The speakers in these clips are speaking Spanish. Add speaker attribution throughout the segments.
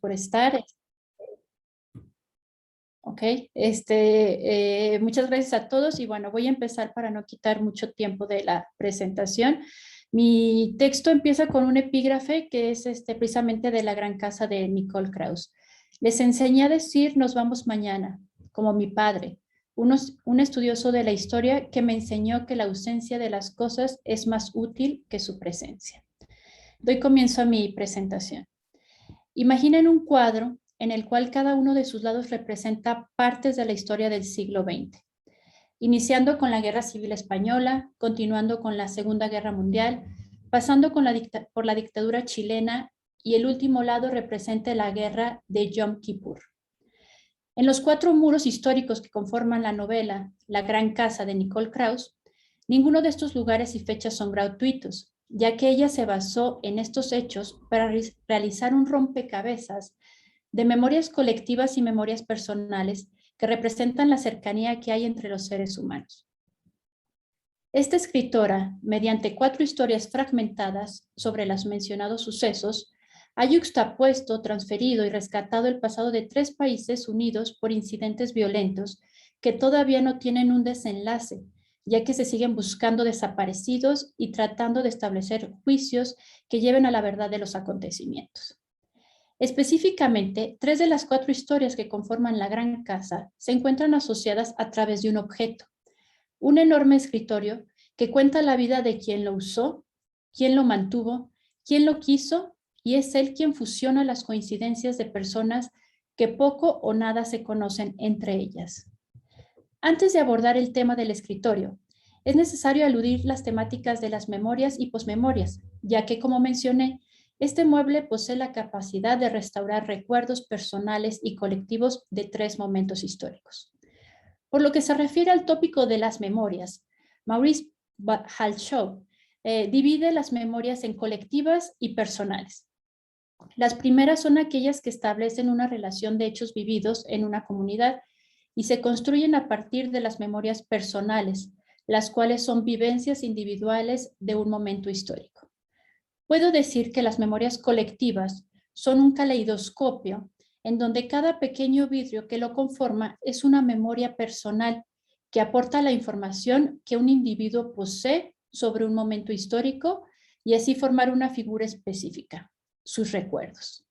Speaker 1: por estar. Ok, muchas gracias a todos y bueno, voy a empezar para no quitar mucho tiempo de la presentación. Mi texto empieza con un epígrafe que es precisamente de La gran casa de Nicole Krauss. Les enseñé a decir nos vamos mañana, como mi padre, un estudioso de la historia que me enseñó que la ausencia de las cosas es más útil que su presencia. Doy comienzo a mi presentación. Imaginen un cuadro en el cual cada uno de sus lados representa partes de la historia del siglo XX, iniciando con la Guerra Civil Española, continuando con la Segunda Guerra Mundial, pasando por la dictadura chilena y el último lado representa la guerra de Yom Kippur. En los 4 muros históricos que conforman la novela La gran casa de Nicole Krauss, ninguno de estos lugares y fechas son gratuitos, ya que ella se basó en estos hechos para realizar un rompecabezas de memorias colectivas y memorias personales que representan la cercanía que hay entre los seres humanos. Esta escritora, mediante 4 historias fragmentadas sobre los mencionados sucesos, ha yuxtapuesto, transferido y rescatado el pasado de 3 países unidos por incidentes violentos que todavía no tienen un desenlace, ya que se siguen buscando desaparecidos y tratando de establecer juicios que lleven a la verdad de los acontecimientos. Específicamente, 3 de las 4 historias que conforman la gran casa se encuentran asociadas a través de un objeto, un enorme escritorio que cuenta la vida de quien lo usó, quien lo mantuvo, quien lo quiso, y es él quien fusiona las coincidencias de personas que poco o nada se conocen entre ellas. Antes de abordar el tema del escritorio, es necesario aludir las temáticas de las memorias y posmemorias, ya que, como mencioné, este mueble posee la capacidad de restaurar recuerdos personales y colectivos de 3 momentos históricos. Por lo que se refiere al tópico de las memorias, Maurice Halshaw divide las memorias en colectivas y personales. Las primeras son aquellas que establecen una relación de hechos vividos en una comunidad y se construyen a partir de las memorias personales, las cuales son vivencias individuales de un momento histórico. Puedo decir que las memorias colectivas son un caleidoscopio en donde cada pequeño vidrio que lo conforma es una memoria personal que aporta la información que un individuo posee sobre un momento histórico y así formar una figura específica, sus recuerdos.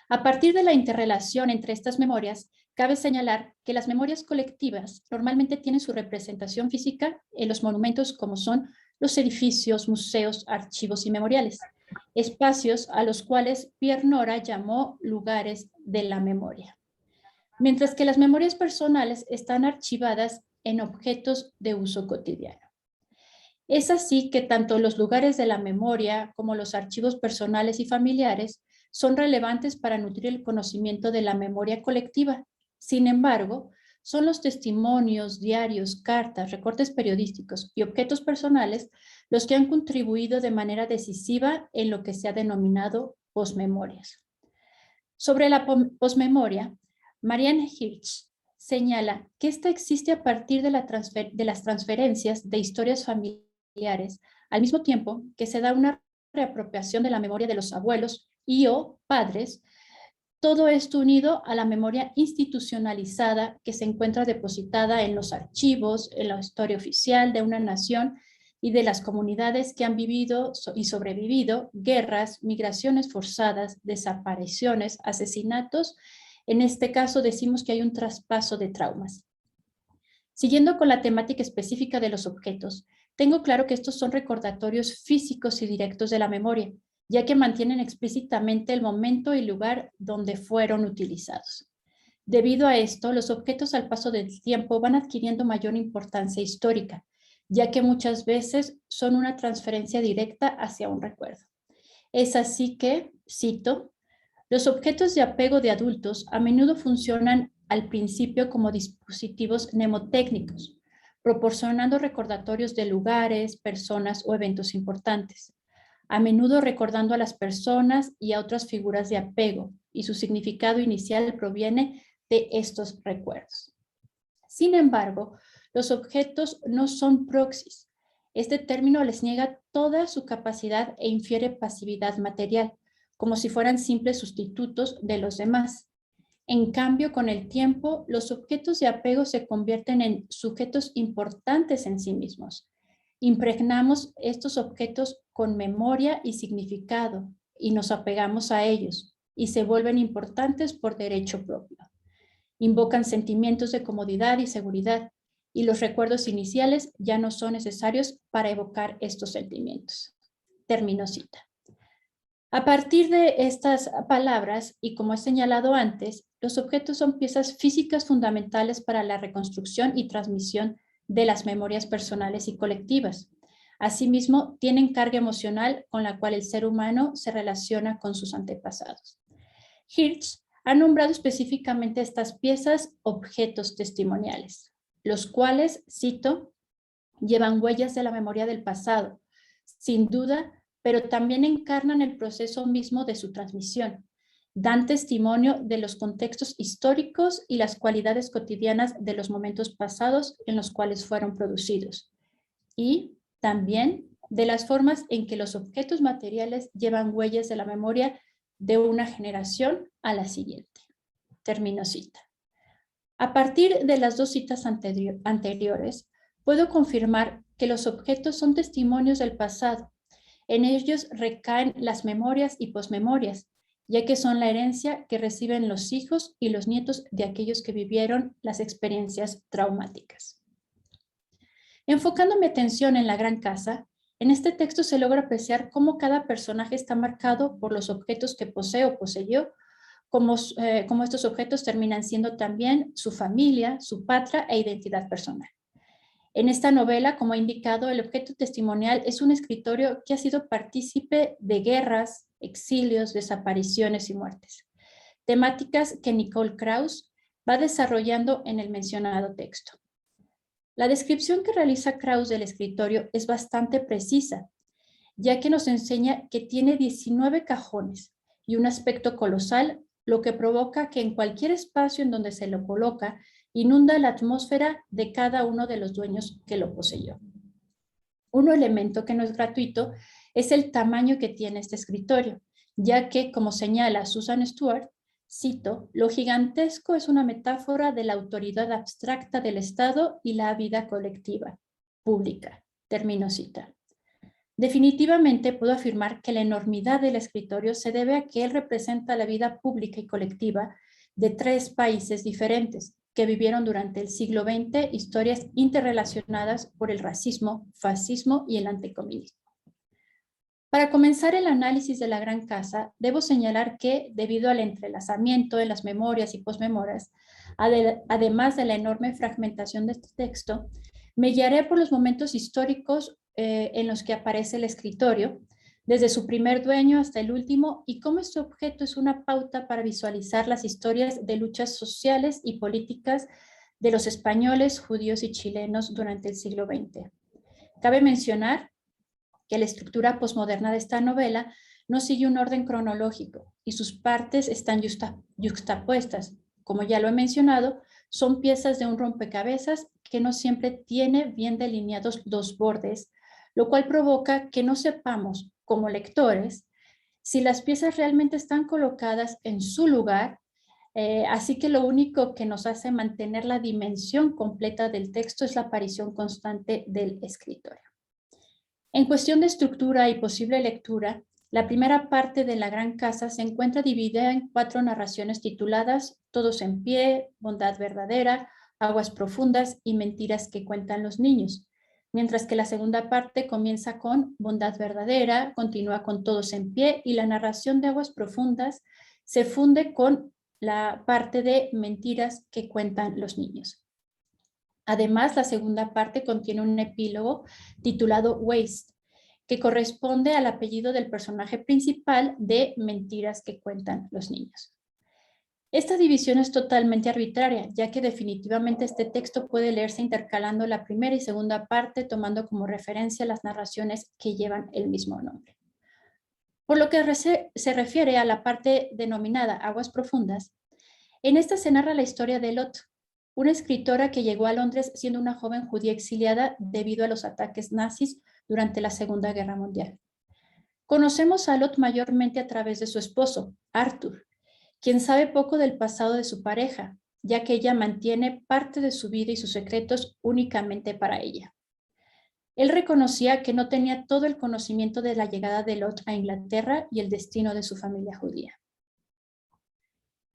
Speaker 1: A partir de la interrelación entre estas memorias, cabe señalar que las memorias colectivas normalmente tienen su representación física en los monumentos como son los edificios, museos, archivos y memoriales, espacios a los cuales Pierre Nora llamó lugares de la memoria. Mientras que las memorias personales están archivadas en objetos de uso cotidiano. Es así que tanto los lugares de la memoria como los archivos personales y familiares son relevantes para nutrir el conocimiento de la memoria colectiva. Sin embargo, son los testimonios, diarios, cartas, recortes periodísticos y objetos personales los que han contribuido de manera decisiva en lo que se ha denominado posmemorias. Sobre la posmemoria, Marianne Hirsch señala que esta existe a partir de las transferencias de historias familiares, al mismo tiempo que se da una reapropiación de la memoria de los abuelos y o padres, todo esto unido a la memoria institucionalizada que se encuentra depositada en los archivos, en la historia oficial de una nación y de las comunidades que han vivido y sobrevivido guerras, migraciones forzadas, desapariciones, asesinatos. En este caso decimos que hay un traspaso de traumas. Siguiendo con la temática específica de los objetos, tengo claro que estos son recordatorios físicos y directos de la memoria, ya que mantienen explícitamente el momento y lugar donde fueron utilizados. Debido a esto, los objetos al paso del tiempo van adquiriendo mayor importancia histórica, ya que muchas veces son una transferencia directa hacia un recuerdo. Es así que, cito, los objetos de apego de adultos a menudo funcionan al principio como dispositivos mnemotécnicos, proporcionando recordatorios de lugares, personas o eventos importantes, a menudo recordando a las personas y a otras figuras de apego, y su significado inicial proviene de estos recuerdos. Sin embargo, los objetos no son proxies. Este término les niega toda su capacidad e infiere pasividad material, como si fueran simples sustitutos de los demás. En cambio, con el tiempo, los objetos de apego se convierten en sujetos importantes en sí mismos. Impregnamos estos objetos con memoria y significado y nos apegamos a ellos y se vuelven importantes por derecho propio. Invocan sentimientos de comodidad y seguridad y los recuerdos iniciales ya no son necesarios para evocar estos sentimientos. Termino cita. A partir de estas palabras, y como he señalado antes, los objetos son piezas físicas fundamentales para la reconstrucción y transmisión de las memorias personales y colectivas. Asimismo, tienen carga emocional con la cual el ser humano se relaciona con sus antepasados. Hirsch ha nombrado específicamente estas piezas objetos testimoniales, los cuales, cito, llevan huellas de la memoria del pasado, sin duda, pero también encarnan el proceso mismo de su transmisión. Dan testimonio de los contextos históricos y las cualidades cotidianas de los momentos pasados en los cuales fueron producidos. Y también de las formas en que los objetos materiales llevan huellas de la memoria de una generación a la siguiente. Termino cita. A partir de las dos citas anteriores, puedo confirmar que los objetos son testimonios del pasado. En ellos recaen las memorias y posmemorias, ya que son la herencia que reciben los hijos y los nietos de aquellos que vivieron las experiencias traumáticas. Enfocando mi atención en la gran casa, en este texto se logra apreciar cómo cada personaje está marcado por los objetos que posee o poseyó, como estos objetos terminan siendo también su familia, su patria e identidad personal. En esta novela, como he indicado, el objeto testimonial es un escritorio que ha sido partícipe de guerras, exilios, desapariciones y muertes, temáticas que Nicole Krauss va desarrollando en el mencionado texto. La descripción que realiza Krauss del escritorio es bastante precisa, ya que nos enseña que tiene 19 cajones y un aspecto colosal, lo que provoca que en cualquier espacio en donde se lo coloca, inunda la atmósfera de cada uno de los dueños que lo poseyó. Un elemento que no es gratuito es el tamaño que tiene este escritorio, ya que, como señala Susan Stewart, cito, lo gigantesco es una metáfora de la autoridad abstracta del Estado y la vida colectiva, pública. Termino cita. Definitivamente puedo afirmar que la enormidad del escritorio se debe a que él representa la vida pública y colectiva de 3 países diferentes que vivieron durante el siglo XX historias interrelacionadas por el racismo, fascismo y el anticomunismo. Para comenzar el análisis de la Gran Casa, debo señalar que, debido al entrelazamiento de las memorias y posmemorias, además de la enorme fragmentación de este texto, me guiaré por los momentos históricos en los que aparece el escritorio, desde su primer dueño hasta el último, y cómo este objeto es una pauta para visualizar las historias de luchas sociales y políticas de los españoles, judíos y chilenos durante el siglo XX. Cabe mencionar que la estructura posmoderna de esta novela no sigue un orden cronológico y sus partes están yuxtapuestas. Como ya lo he mencionado, son piezas de un rompecabezas que no siempre tiene bien delineados los bordes, lo cual provoca que no sepamos, como lectores, si las piezas realmente están colocadas en su lugar, así que lo único que nos hace mantener la dimensión completa del texto es la aparición constante del escritorio. En cuestión de estructura y posible lectura, la primera parte de La Gran Casa se encuentra dividida en 4 narraciones tituladas Todos en pie, Bondad verdadera, Aguas profundas y Mentiras que cuentan los niños, mientras que la segunda parte comienza con Bondad verdadera, continúa con Todos en pie y la narración de Aguas profundas se funde con la parte de Mentiras que cuentan los niños. Además, la segunda parte contiene un epílogo titulado Waste, que corresponde al apellido del personaje principal de Mentiras que cuentan los niños. Esta división es totalmente arbitraria, ya que definitivamente este texto puede leerse intercalando la primera y segunda parte, tomando como referencia las narraciones que llevan el mismo nombre. Por lo que se refiere a la parte denominada Aguas Profundas, en esta se narra la historia de Lot, una escritora que llegó a Londres siendo una joven judía exiliada debido a los ataques nazis durante la Segunda Guerra Mundial. Conocemos a Lot mayormente a través de su esposo, Arthur, quien sabe poco del pasado de su pareja, ya que ella mantiene parte de su vida y sus secretos únicamente para ella. Él reconocía que no tenía todo el conocimiento de la llegada de Lot a Inglaterra y el destino de su familia judía.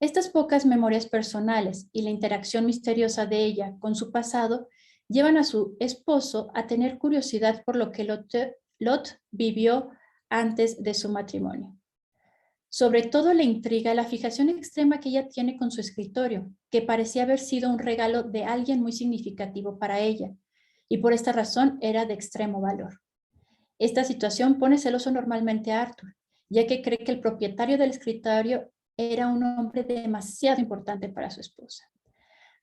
Speaker 1: Estas pocas memorias personales y la interacción misteriosa de ella con su pasado llevan a su esposo a tener curiosidad por lo que Lot vivió antes de su matrimonio. Sobre todo le intriga la fijación extrema que ella tiene con su escritorio, que parecía haber sido un regalo de alguien muy significativo para ella, y por esta razón era de extremo valor. Esta situación pone celoso normalmente a Arthur, ya que cree que el propietario del escritorio era un hombre demasiado importante para su esposa.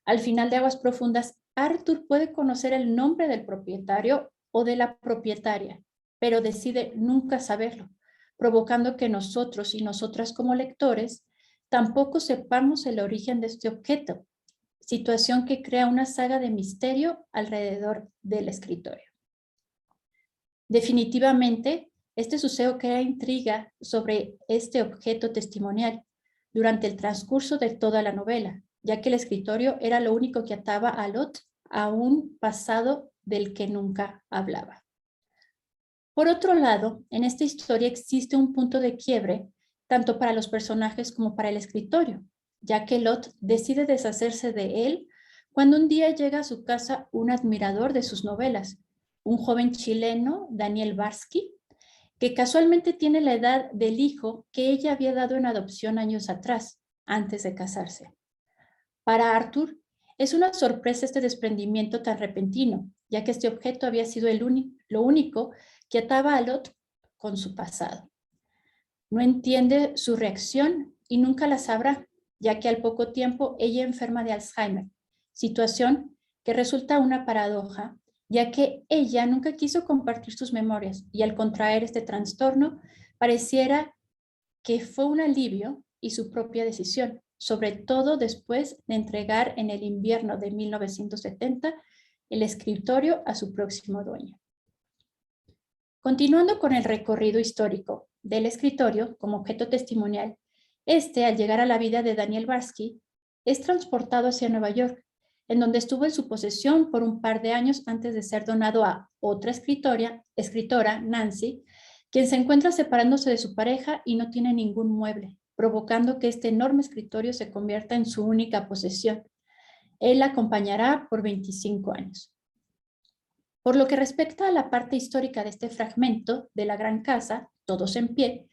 Speaker 1: Al final de Aguas Profundas, Arthur puede conocer el nombre del propietario o de la propietaria, pero decide nunca saberlo, provocando que nosotros y nosotras como lectores tampoco sepamos el origen de este objeto, situación que crea una saga de misterio alrededor del escritorio. Definitivamente, este suceso crea intriga sobre este objeto testimonial durante el transcurso de toda la novela, ya que el escritorio era lo único que ataba a Lot a un pasado del que nunca hablaba. Por otro lado, en esta historia existe un punto de quiebre tanto para los personajes como para el escritorio, ya que Lot decide deshacerse de él cuando un día llega a su casa un admirador de sus novelas, un joven chileno, Daniel Barsky, que casualmente tiene la edad del hijo que ella había dado en adopción años atrás, antes de casarse. Para Arthur, es una sorpresa este desprendimiento tan repentino, ya que este objeto había sido lo único que ataba a Lot con su pasado. No entiende su reacción y nunca la sabrá, ya que al poco tiempo ella enferma de Alzheimer, situación que resulta una paradoja, ya que ella nunca quiso compartir sus memorias y al contraer este trastorno pareciera que fue un alivio y su propia decisión, sobre todo después de entregar en el invierno de 1970 el escritorio a su próximo dueño. Continuando con el recorrido histórico del escritorio como objeto testimonial, al llegar a la vida de Daniel Barsky, es transportado hacia Nueva York, en donde estuvo en su posesión por un par de años antes de ser donado a otra escritora, Nancy, quien se encuentra separándose de su pareja y no tiene ningún mueble, provocando que este enorme escritorio se convierta en su única posesión. Él la acompañará por 25 años. Por lo que respecta a la parte histórica de este fragmento de la Gran Casa, Todos en Pie,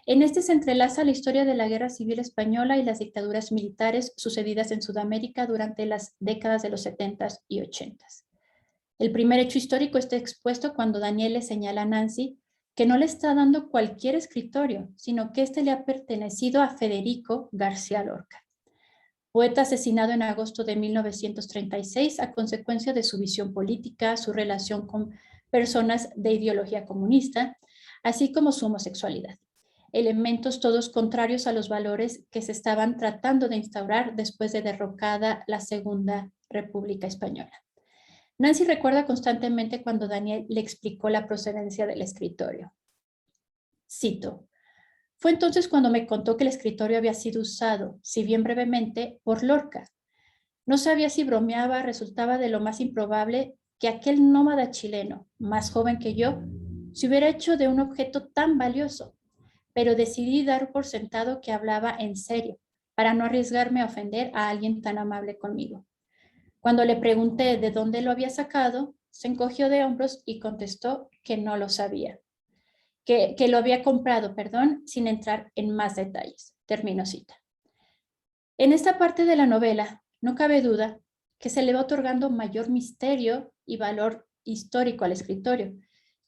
Speaker 1: en este se entrelaza la historia de la Guerra Civil Española y las dictaduras militares sucedidas en Sudamérica durante las décadas de los 70s y 80s. El primer hecho histórico está expuesto cuando Daniel le señala a Nancy que no le está dando cualquier escritorio, sino que este le ha pertenecido a Federico García Lorca, poeta asesinado en agosto de 1936 a consecuencia de su visión política, su relación con personas de ideología comunista, así como su homosexualidad. Elementos todos contrarios a los valores que se estaban tratando de instaurar después de derrocada la Segunda República Española. Nancy recuerda constantemente cuando Daniel le explicó la procedencia del escritorio. Cito: fue entonces cuando me contó que el escritorio había sido usado, si bien brevemente, por Lorca. No sabía si bromeaba, resultaba de lo más improbable que aquel nómada chileno, más joven que yo, se hubiera hecho de un objeto tan valioso, pero decidí dar por sentado que hablaba en serio, para no arriesgarme a ofender a alguien tan amable conmigo. Cuando le pregunté de dónde lo había sacado, se encogió de hombros y contestó que no lo sabía. Que lo había comprado, sin entrar en más detalles. Termino cita. En esta parte de la novela, no cabe duda que se le va otorgando mayor misterio y valor histórico al escritorio,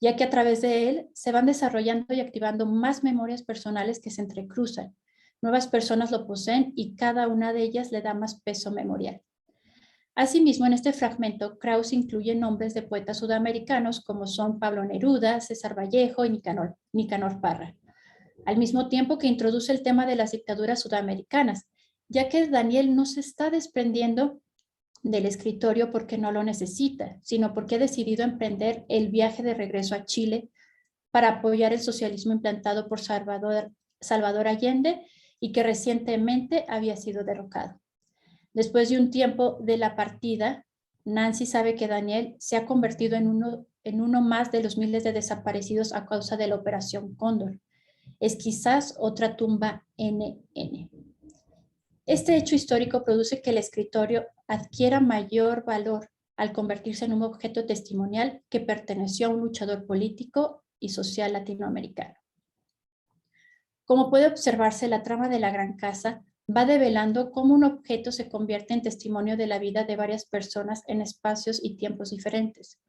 Speaker 1: ya que a través de él se van desarrollando y activando más memorias personales que se entrecruzan. Nuevas personas lo poseen y cada una de ellas le da más peso memorial. Asimismo, en este fragmento, Krauss incluye nombres de poetas sudamericanos como son Pablo Neruda, César Vallejo y Nicanor Parra, al mismo tiempo que introduce el tema de las dictaduras sudamericanas, ya que Daniel no se está desprendiendo del escritorio porque no lo necesita, sino porque ha decidido emprender el viaje de regreso a Chile para apoyar el socialismo implantado por Salvador Allende y que recientemente había sido derrocado. Después de un tiempo de la partida, Nancy sabe que Daniel se ha convertido en uno más de los miles de desaparecidos a causa de la Operación Cóndor. Es quizás otra tumba NN. Este hecho histórico produce que el escritorio adquiera mayor valor al convertirse en un objeto testimonial que perteneció a un luchador político y social latinoamericano. Como puede observarse, la trama de La Gran Casa va develando cómo un objeto se convierte en testimonio de la vida de varias personas en espacios y tiempos diferentes.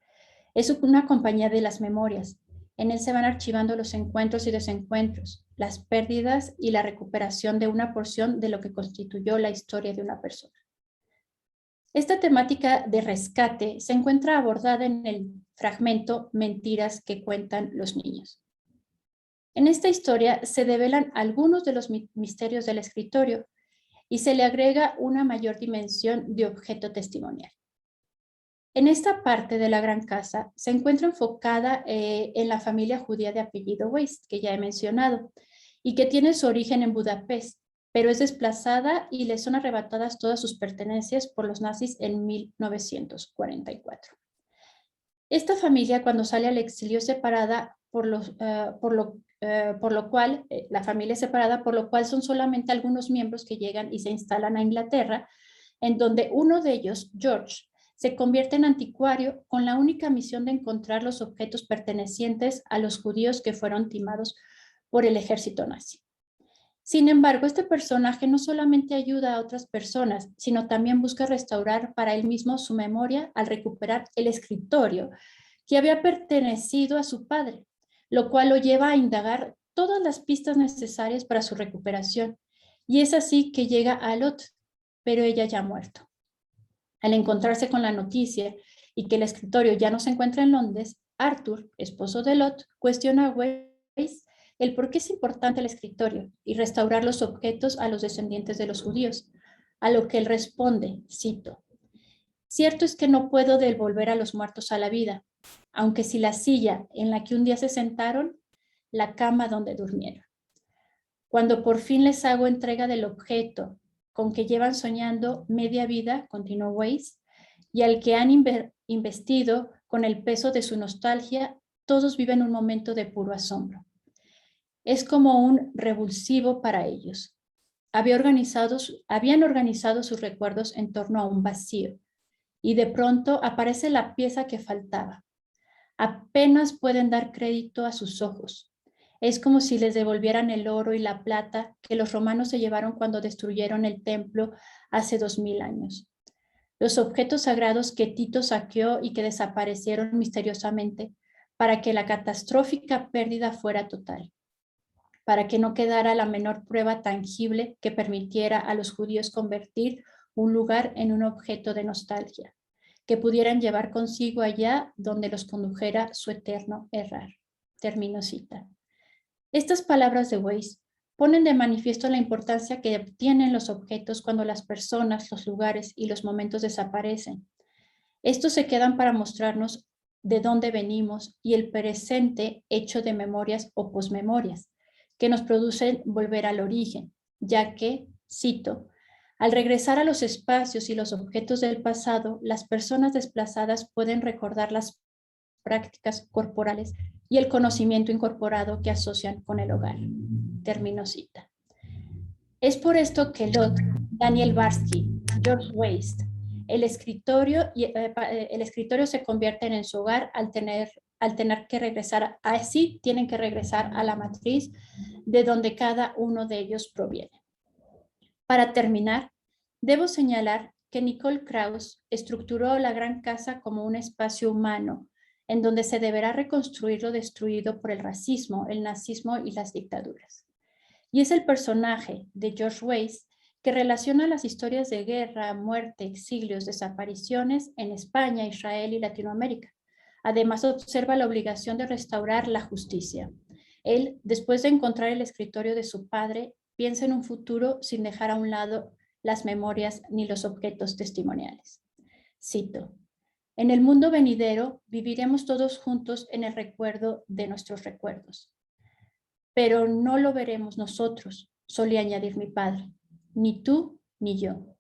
Speaker 1: Es una compañía de las memorias. En él se van archivando los encuentros y desencuentros, las pérdidas y la recuperación de una porción de lo que constituyó la historia de una persona. Esta temática de rescate se encuentra abordada en el fragmento Mentiras que cuentan los niños. En esta historia se develan algunos de los misterios del escritorio y se le agrega una mayor dimensión de objeto testimonial. En esta parte de La Gran Casa se encuentra enfocada en la familia judía de apellido Weist, que ya he mencionado, y que tiene su origen en Budapest, pero es desplazada y le son arrebatadas todas sus pertenencias por los nazis en 1944. Esta familia, cuando sale al exilio, separada por lo cual la familia es separada, por lo cual son solamente algunos miembros que llegan y se instalan a Inglaterra, en donde uno de ellos, George, se convierte en anticuario con la única misión de encontrar los objetos pertenecientes a los judíos que fueron timados por el ejército nazi. Sin embargo, este personaje no solamente ayuda a otras personas, sino también busca restaurar para él mismo su memoria al recuperar el escritorio que había pertenecido a su padre, lo cual lo lleva a indagar todas las pistas necesarias para su recuperación. Y es así que llega a Lot, pero ella ya ha muerto. Al encontrarse con la noticia y que el escritorio ya no se encuentra en Londres, Arthur, esposo de Lot, cuestiona a Weiss el por qué es importante el escritorio y restaurar los objetos a los descendientes de los judíos, a lo que él responde, cito, «Cierto es que no puedo devolver a los muertos a la vida, aunque si la silla en la que un día se sentaron, la cama donde durmieron. Cuando por fin les hago entrega del objeto con que llevan soñando media vida», continuó Weiss, «y al que han investido con el peso de su nostalgia, todos viven un momento de puro asombro. Es como un revulsivo para ellos. Habían organizado sus recuerdos en torno a un vacío, y de pronto aparece la pieza que faltaba. Apenas pueden dar crédito a sus ojos. Es como si les devolvieran el oro y la plata que los romanos se llevaron cuando destruyeron el templo hace 2000 años. Los objetos sagrados que Tito saqueó y que desaparecieron misteriosamente para que la catastrófica pérdida fuera total, para que no quedara la menor prueba tangible que permitiera a los judíos convertir un lugar en un objeto de nostalgia, que pudieran llevar consigo allá donde los condujera su eterno errar. Termino cita. Estas palabras de Weiss ponen de manifiesto la importancia que tienen los objetos cuando las personas, los lugares y los momentos desaparecen. Estos se quedan para mostrarnos de dónde venimos y el presente hecho de memorias o posmemorias, que nos producen volver al origen, ya que, cito, al regresar a los espacios y los objetos del pasado, las personas desplazadas pueden recordar las prácticas corporales y el conocimiento incorporado que asocian con el hogar. Termino cita. Es por esto que Lot, Daniel Barsky, George Weist, el escritorio se convierte en su hogar al tener que regresar, así tienen que regresar a la matriz de donde cada uno de ellos proviene. Para terminar, debo señalar que Nicole Krauss estructuró La Gran Casa como un espacio humano en donde se deberá reconstruir lo destruido por el racismo, el nazismo y las dictaduras. Y es el personaje de George Weiss que relaciona las historias de guerra, muerte, exilios, desapariciones en España, Israel y Latinoamérica. Además, observa la obligación de restaurar la justicia. Él, después de encontrar el escritorio de su padre, piensa en un futuro sin dejar a un lado las memorias ni los objetos testimoniales. Cito, En el mundo venidero viviremos todos juntos en el recuerdo de nuestros recuerdos. Pero no lo veremos nosotros, solía añadir mi padre, ni tú ni yo.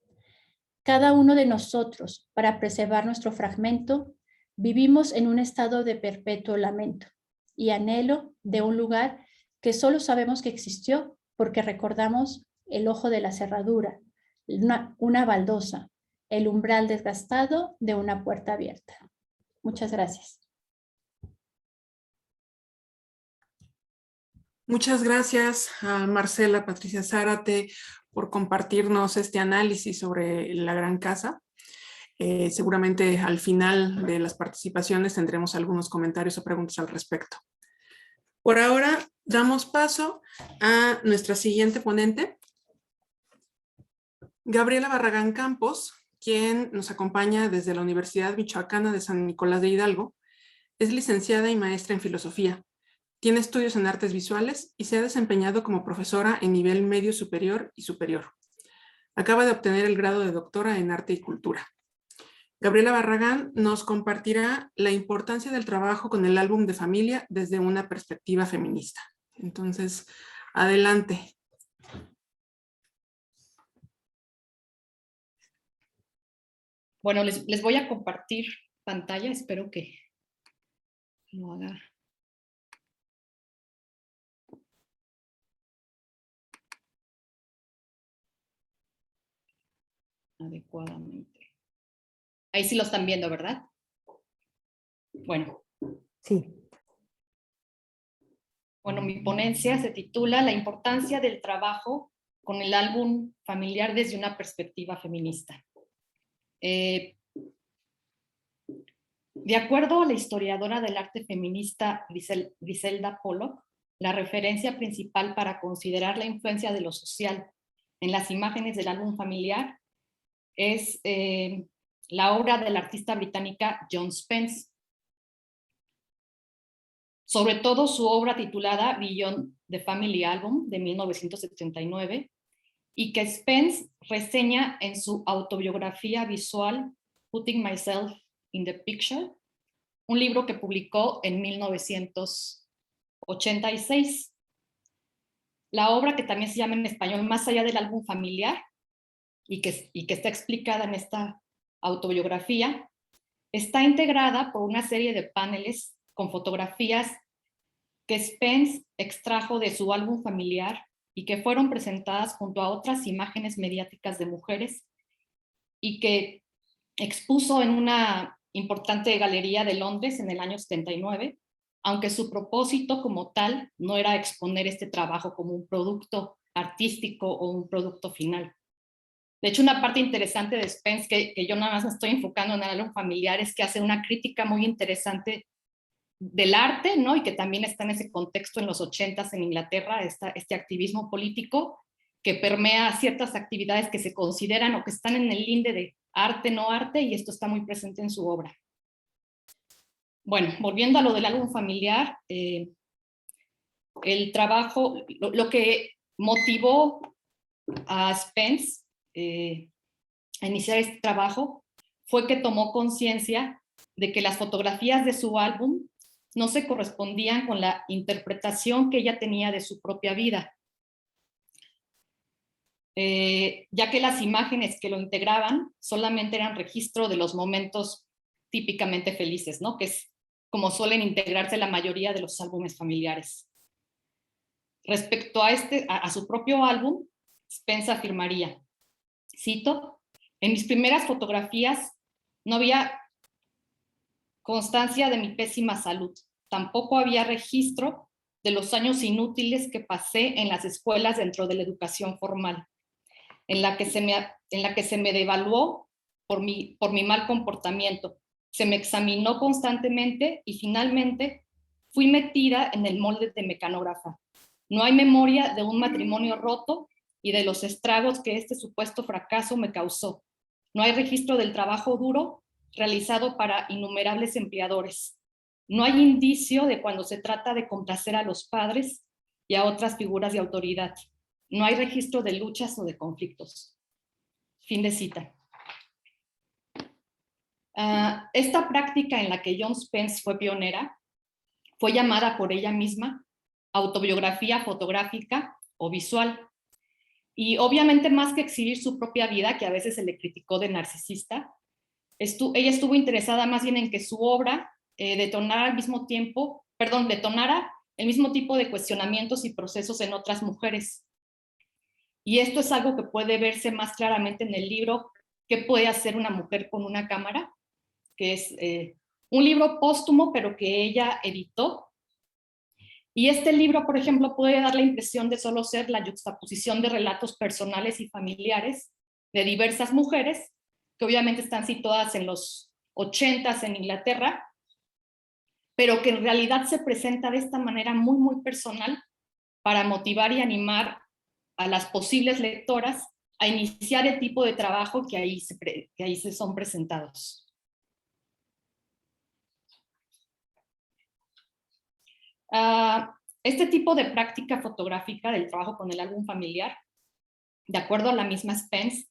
Speaker 1: Cada uno de nosotros, para preservar nuestro fragmento, vivimos en un estado de perpetuo lamento y anhelo de un lugar que solo sabemos que existió porque recordamos el ojo de la cerradura, una baldosa, el umbral desgastado de una puerta abierta. Muchas gracias.
Speaker 2: Muchas gracias a Marcela Patricia Zárate por compartirnos este análisis sobre la Gran Casa. Seguramente al final de las participaciones tendremos algunos comentarios o preguntas al respecto. Por ahora damos paso a nuestra siguiente ponente, Gabriela Barragán Campos, quien nos acompaña desde la Universidad Michoacana de San Nicolás de Hidalgo. Es licenciada y maestra en filosofía. Tiene estudios en artes visuales y se ha desempeñado como profesora en nivel medio superior y superior. Acaba de obtener el grado de doctora en arte y cultura. Gabriela Barragán nos compartirá la importancia del trabajo con el álbum de familia desde una perspectiva feminista. Entonces, adelante.
Speaker 3: Bueno, les voy a compartir pantalla, espero que lo haga. Adecuadamente. Ahí sí lo están viendo, ¿verdad? Bueno.
Speaker 4: Sí.
Speaker 3: Bueno, mi ponencia se titula La importancia del trabajo con el álbum familiar desde una perspectiva feminista. De acuerdo a la historiadora del arte feminista Griselda Pollock, la referencia principal para considerar la influencia de lo social en las imágenes del álbum familiar es la obra de la artista británica John Spence, sobre todo su obra titulada Beyond the Family Album de 1979, y que Spence reseña en su autobiografía visual Putting Myself in the Picture, un libro que publicó en 1986. La obra, que también se llama en español Más allá del álbum familiar, y que está explicada en esta autobiografía, está integrada por una serie de paneles con fotografías que Spence extrajo de su álbum familiar y que fueron presentadas junto a otras imágenes mediáticas de mujeres y que expuso en una importante galería de Londres en el año 79, aunque su propósito como tal no era exponer este trabajo como un producto artístico o un producto final. De hecho, una parte interesante de Spence que yo nada más me estoy enfocando en el álbum familiar es que hace una crítica muy interesante del arte, ¿no? Y que también está en ese contexto en los 80s en Inglaterra, este activismo político que permea ciertas actividades que se consideran o que están en el linde de arte, no arte, y esto está muy presente en su obra. Bueno, volviendo a lo del álbum familiar, el trabajo, lo que motivó a Spence a iniciar este trabajo fue que tomó conciencia de que las fotografías de su álbum no se correspondían con la interpretación que ella tenía de su propia vida, ya que las imágenes que lo integraban solamente eran registro de los momentos típicamente felices, ¿no? Que es como suelen integrarse la mayoría de los álbumes familiares. Respecto a su propio álbum, Spence afirmaría, cito, en mis primeras fotografías no había constancia de mi pésima salud. Tampoco había registro de los años inútiles que pasé en las escuelas dentro de la educación formal, en la que se me devaluó por mi mal comportamiento. Se me examinó constantemente y finalmente fui metida en el molde de mecanógrafa. No hay memoria de un matrimonio roto y de los estragos que este supuesto fracaso me causó. No hay registro del trabajo duro realizado para innumerables empleadores. No hay indicio de cuando se trata de complacer a los padres y a otras figuras de autoridad. No hay registro de luchas o de conflictos. Fin de cita. Esta práctica en la que Joan Spence fue pionera fue llamada por ella misma autobiografía fotográfica o visual. Y obviamente, más que exhibir su propia vida, que a veces se le criticó de narcisista, ella estuvo interesada más bien en que su obra detonara el mismo tipo de cuestionamientos y procesos en otras mujeres. Y esto es algo que puede verse más claramente en el libro ¿Qué puede hacer una mujer con una cámara?, que es un libro póstumo, pero que ella editó. Y este libro, por ejemplo, puede dar la impresión de solo ser la yuxtaposición de relatos personales y familiares de diversas mujeres, que obviamente están situadas en los 80s en Inglaterra, pero que en realidad se presenta de esta manera muy, muy personal para motivar y animar a las posibles lectoras a iniciar el tipo de trabajo que ahí se son presentados. Este tipo de práctica fotográfica del trabajo con el álbum familiar, de acuerdo a la misma Spence,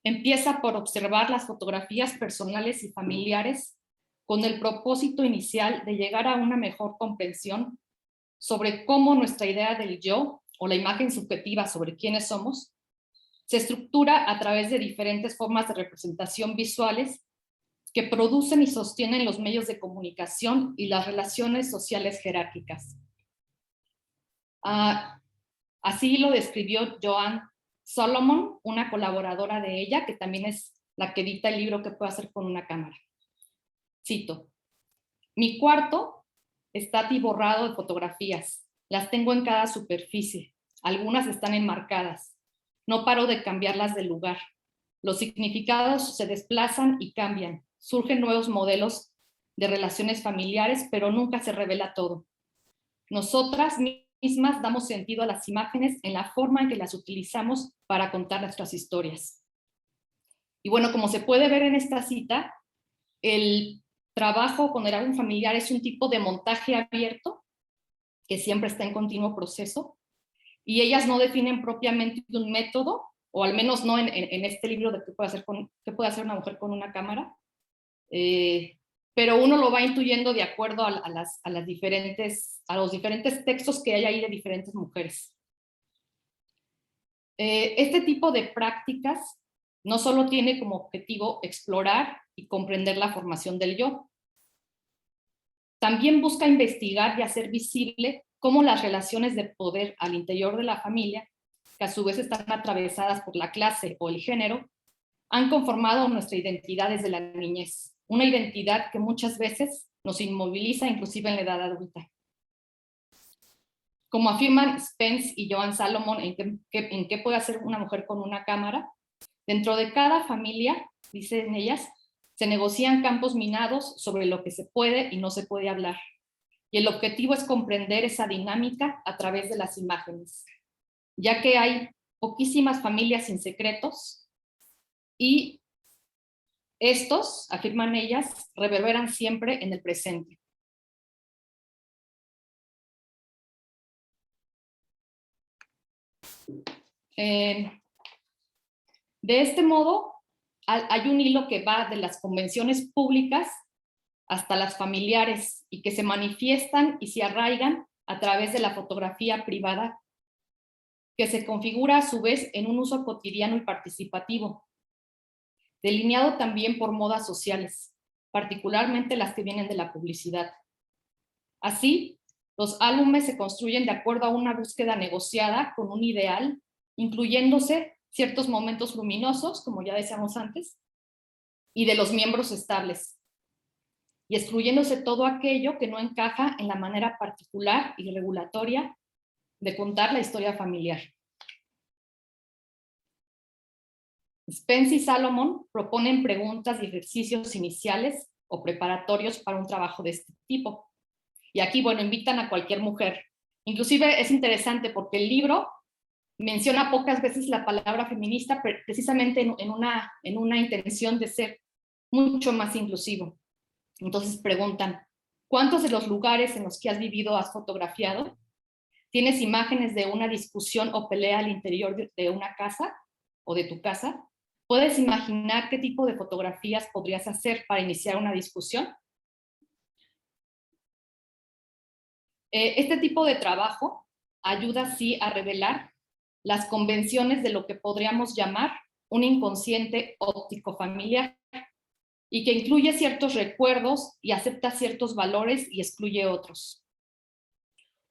Speaker 3: empieza por observar las fotografías personales y familiares con el propósito inicial de llegar a una mejor comprensión sobre cómo nuestra idea del yo o la imagen subjetiva sobre quiénes somos se estructura a través de diferentes formas de representación visuales que producen y sostienen los medios de comunicación y las relaciones sociales jerárquicas. Así lo describió Joan Salomon, una colaboradora de ella, que también es la que edita el libro ¿Qué puedo hacer con una cámara? Cito: mi cuarto está atiborrado de fotografías. Las tengo en cada superficie. Algunas están enmarcadas. No paro de cambiarlas de lugar. Los significados se desplazan y cambian. Surgen nuevos modelos de relaciones familiares, pero nunca se revela todo. Nosotras mismas damos sentido a las imágenes en la forma en que las utilizamos para contar nuestras historias. Y bueno, como se puede ver en esta cita, el trabajo con el álbum familiar es un tipo de montaje abierto que siempre está en continuo proceso, y ellas no definen propiamente un método, o al menos no en este libro de qué puede hacer una mujer con una cámara, pero uno lo va intuyendo de acuerdo a los diferentes textos que hay ahí de diferentes mujeres. Este tipo de prácticas no solo tiene como objetivo explorar y comprender la formación del yo, también busca investigar y hacer visible cómo las relaciones de poder al interior de la familia, que a su vez están atravesadas por la clase o el género, han conformado nuestra identidad desde la niñez, una identidad que muchas veces nos inmoviliza inclusive en la edad adulta. Como afirman Spence y Joan Salomon en qué puede hacer una mujer con una cámara, dentro de cada familia, dicen ellas, se negocian campos minados sobre lo que se puede y no se puede hablar. Y el objetivo es comprender esa dinámica a través de las imágenes, ya que hay poquísimas familias sin secretos y estos, afirman ellas, reverberan siempre en el presente. De este modo, hay un hilo que va de las convenciones públicas hasta las familiares y que se manifiestan y se arraigan a través de la fotografía privada, que se configura a su vez en un uso cotidiano y participativo, delineado también por modas sociales, particularmente las que vienen de la publicidad. Así, los álbumes se construyen de acuerdo a una búsqueda negociada con un ideal, incluyéndose ciertos momentos luminosos, como ya decíamos antes, y de los miembros estables, y excluyéndose todo aquello que no encaja en la manera particular y regulatoria de contar la historia familiar. Spence y Salomon proponen preguntas y ejercicios iniciales o preparatorios para un trabajo de este tipo. Y aquí, bueno, invitan a cualquier mujer. Inclusive es interesante porque el libro menciona pocas veces la palabra feminista, precisamente en una intención de ser mucho más inclusivo. Entonces preguntan, ¿cuántos de los lugares en los que has vivido has fotografiado? ¿Tienes imágenes de una discusión o pelea al interior de una casa o de tu casa? ¿Puedes imaginar qué tipo de fotografías podrías hacer para iniciar una discusión? Este tipo de trabajo ayuda sí a revelar las convenciones de lo que podríamos llamar un inconsciente óptico familiar y que incluye ciertos recuerdos y acepta ciertos valores y excluye otros.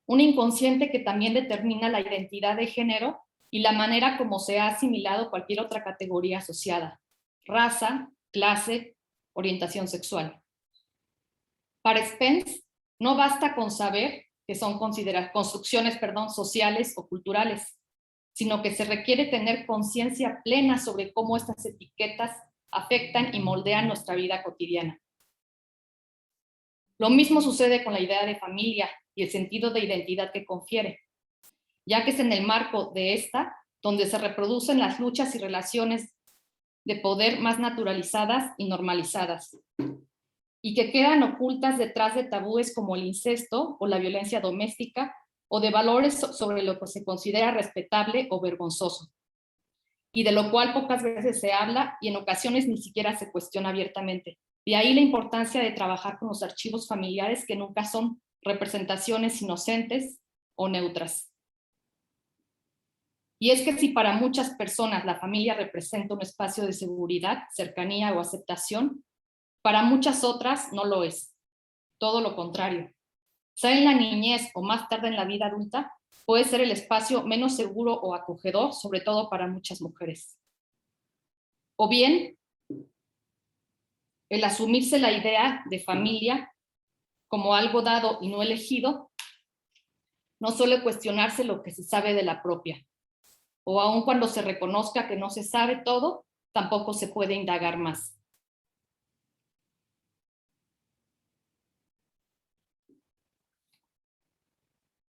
Speaker 3: Un inconsciente que también determina la identidad de género y la manera como se ha asimilado cualquier otra categoría asociada: raza, clase, orientación sexual. Para Spence, no basta con saber que son construcciones sociales o culturales, sino que se requiere tener conciencia plena sobre cómo estas etiquetas afectan y moldean nuestra vida cotidiana. Lo mismo sucede con la idea de familia y el sentido de identidad que confiere, ya que es en el marco de esta donde se reproducen las luchas y relaciones de poder más naturalizadas y normalizadas, y que quedan ocultas detrás de tabúes como el incesto o la violencia doméstica, o de valores sobre lo que se considera respetable o vergonzoso, y de lo cual pocas veces se habla y en ocasiones ni siquiera se cuestiona abiertamente. De ahí la importancia de trabajar con los archivos familiares, que nunca son representaciones inocentes o neutras. Y es que si para muchas personas la familia representa un espacio de seguridad, cercanía o aceptación, para muchas otras no lo es. Todo lo contrario. Sea en la niñez o más tarde en la vida adulta, puede ser el espacio menos seguro o acogedor, sobre todo para muchas mujeres. O bien, el asumirse la idea de familia como algo dado y no elegido, no suele cuestionarse lo que se sabe de la propia. O aun cuando se reconozca que no se sabe todo, tampoco se puede indagar más.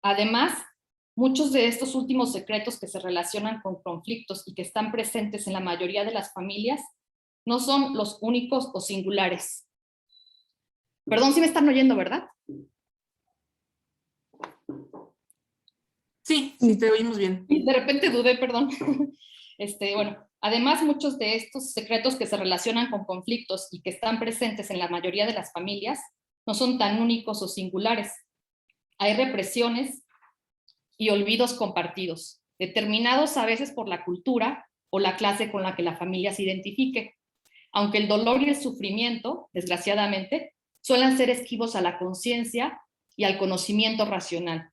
Speaker 3: Además, muchos de estos últimos secretos que se relacionan con conflictos y que están presentes en la mayoría de las familias no son los únicos o singulares. Perdón si me están oyendo, ¿verdad?
Speaker 2: Sí, sí, te oímos bien.
Speaker 3: De repente dudé, perdón. Bueno, además, muchos de estos secretos que se relacionan con conflictos y que están presentes en la mayoría de las familias no son tan únicos o singulares. Hay represiones y olvidos compartidos, determinados a veces por la cultura o la clase con la que la familia se identifique, aunque el dolor y el sufrimiento, desgraciadamente, suelen ser esquivos a la conciencia y al conocimiento racional.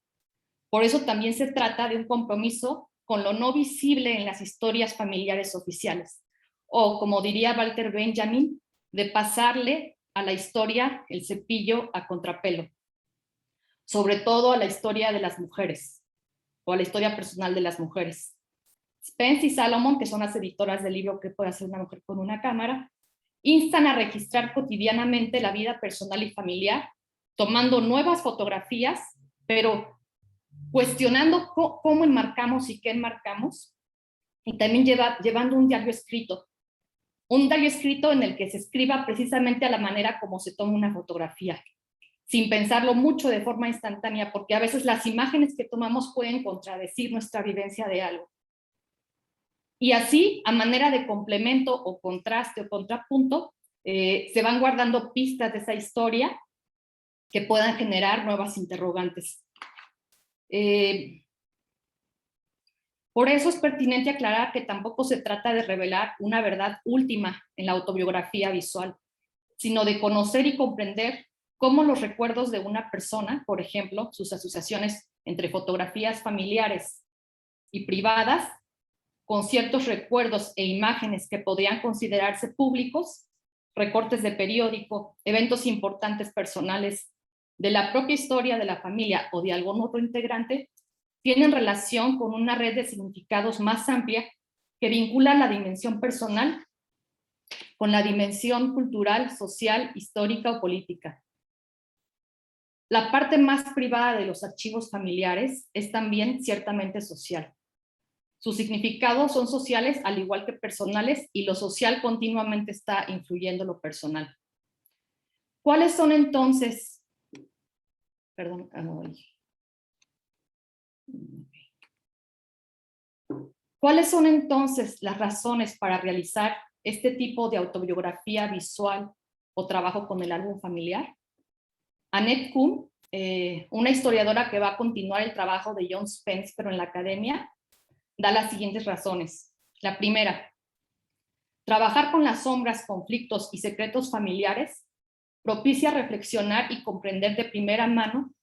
Speaker 3: Por eso también se trata de un compromiso con lo no visible en las historias familiares oficiales, o como diría Walter Benjamin, de pasarle a la historia el cepillo a contrapelo, sobre todo a la historia de las mujeres, o a la historia personal de las mujeres. Spence y Salomon, que son las editoras del libro ¿Qué puede hacer una mujer con una cámara?, instan a registrar cotidianamente la vida personal y familiar, tomando nuevas fotografías, pero cuestionando cómo enmarcamos y qué enmarcamos, y también llevando un diario escrito en el que se escriba precisamente a la manera como se toma una fotografía, sin pensarlo mucho de forma instantánea, porque a veces las imágenes que tomamos pueden contradecir nuestra vivencia de algo. Y así, a manera de complemento o contraste o contrapunto, se van guardando pistas de esa historia que puedan generar nuevas interrogantes. Por eso es pertinente aclarar que tampoco se trata de revelar una verdad última en la autobiografía visual, sino de conocer y comprender cómo los recuerdos de una persona, por ejemplo, sus asociaciones entre fotografías familiares y privadas, con ciertos recuerdos e imágenes que podrían considerarse públicos, recortes de periódico, eventos importantes personales de la propia historia de la familia o de algún otro integrante, tienen relación con una red de significados más amplia que vincula la dimensión personal con la dimensión cultural, social, histórica o política. La parte más privada de los archivos familiares es también ciertamente social. Sus significados son sociales al igual que personales, y lo social continuamente está influyendo lo personal. ¿Cuáles son entonces? Perdón. ¿Cuáles son entonces las razones para realizar este tipo de autobiografía visual o trabajo con el álbum familiar? Annette Kuhn, una historiadora que va a continuar el trabajo de John Spence, pero en la academia, da las siguientes razones. La primera, trabajar con las sombras, conflictos y secretos familiares propicia reflexionar y comprender de primera mano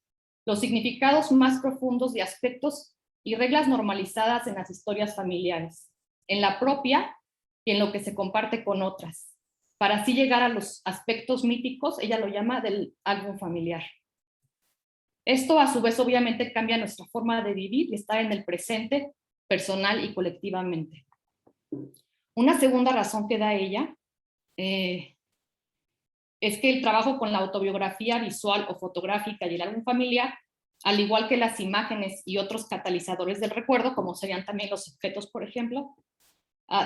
Speaker 3: los significados más profundos de aspectos y reglas normalizadas en las historias familiares, en la propia y en lo que se comparte con otras, para así llegar a los aspectos míticos, ella lo llama, del álbum familiar. Esto a su vez obviamente cambia nuestra forma de vivir y estar en el presente, personal y colectivamente. Una segunda razón que da ella es que el trabajo con la autobiografía visual o fotográfica y el álbum familiar, al igual que las imágenes y otros catalizadores del recuerdo, como serían también los objetos, por ejemplo,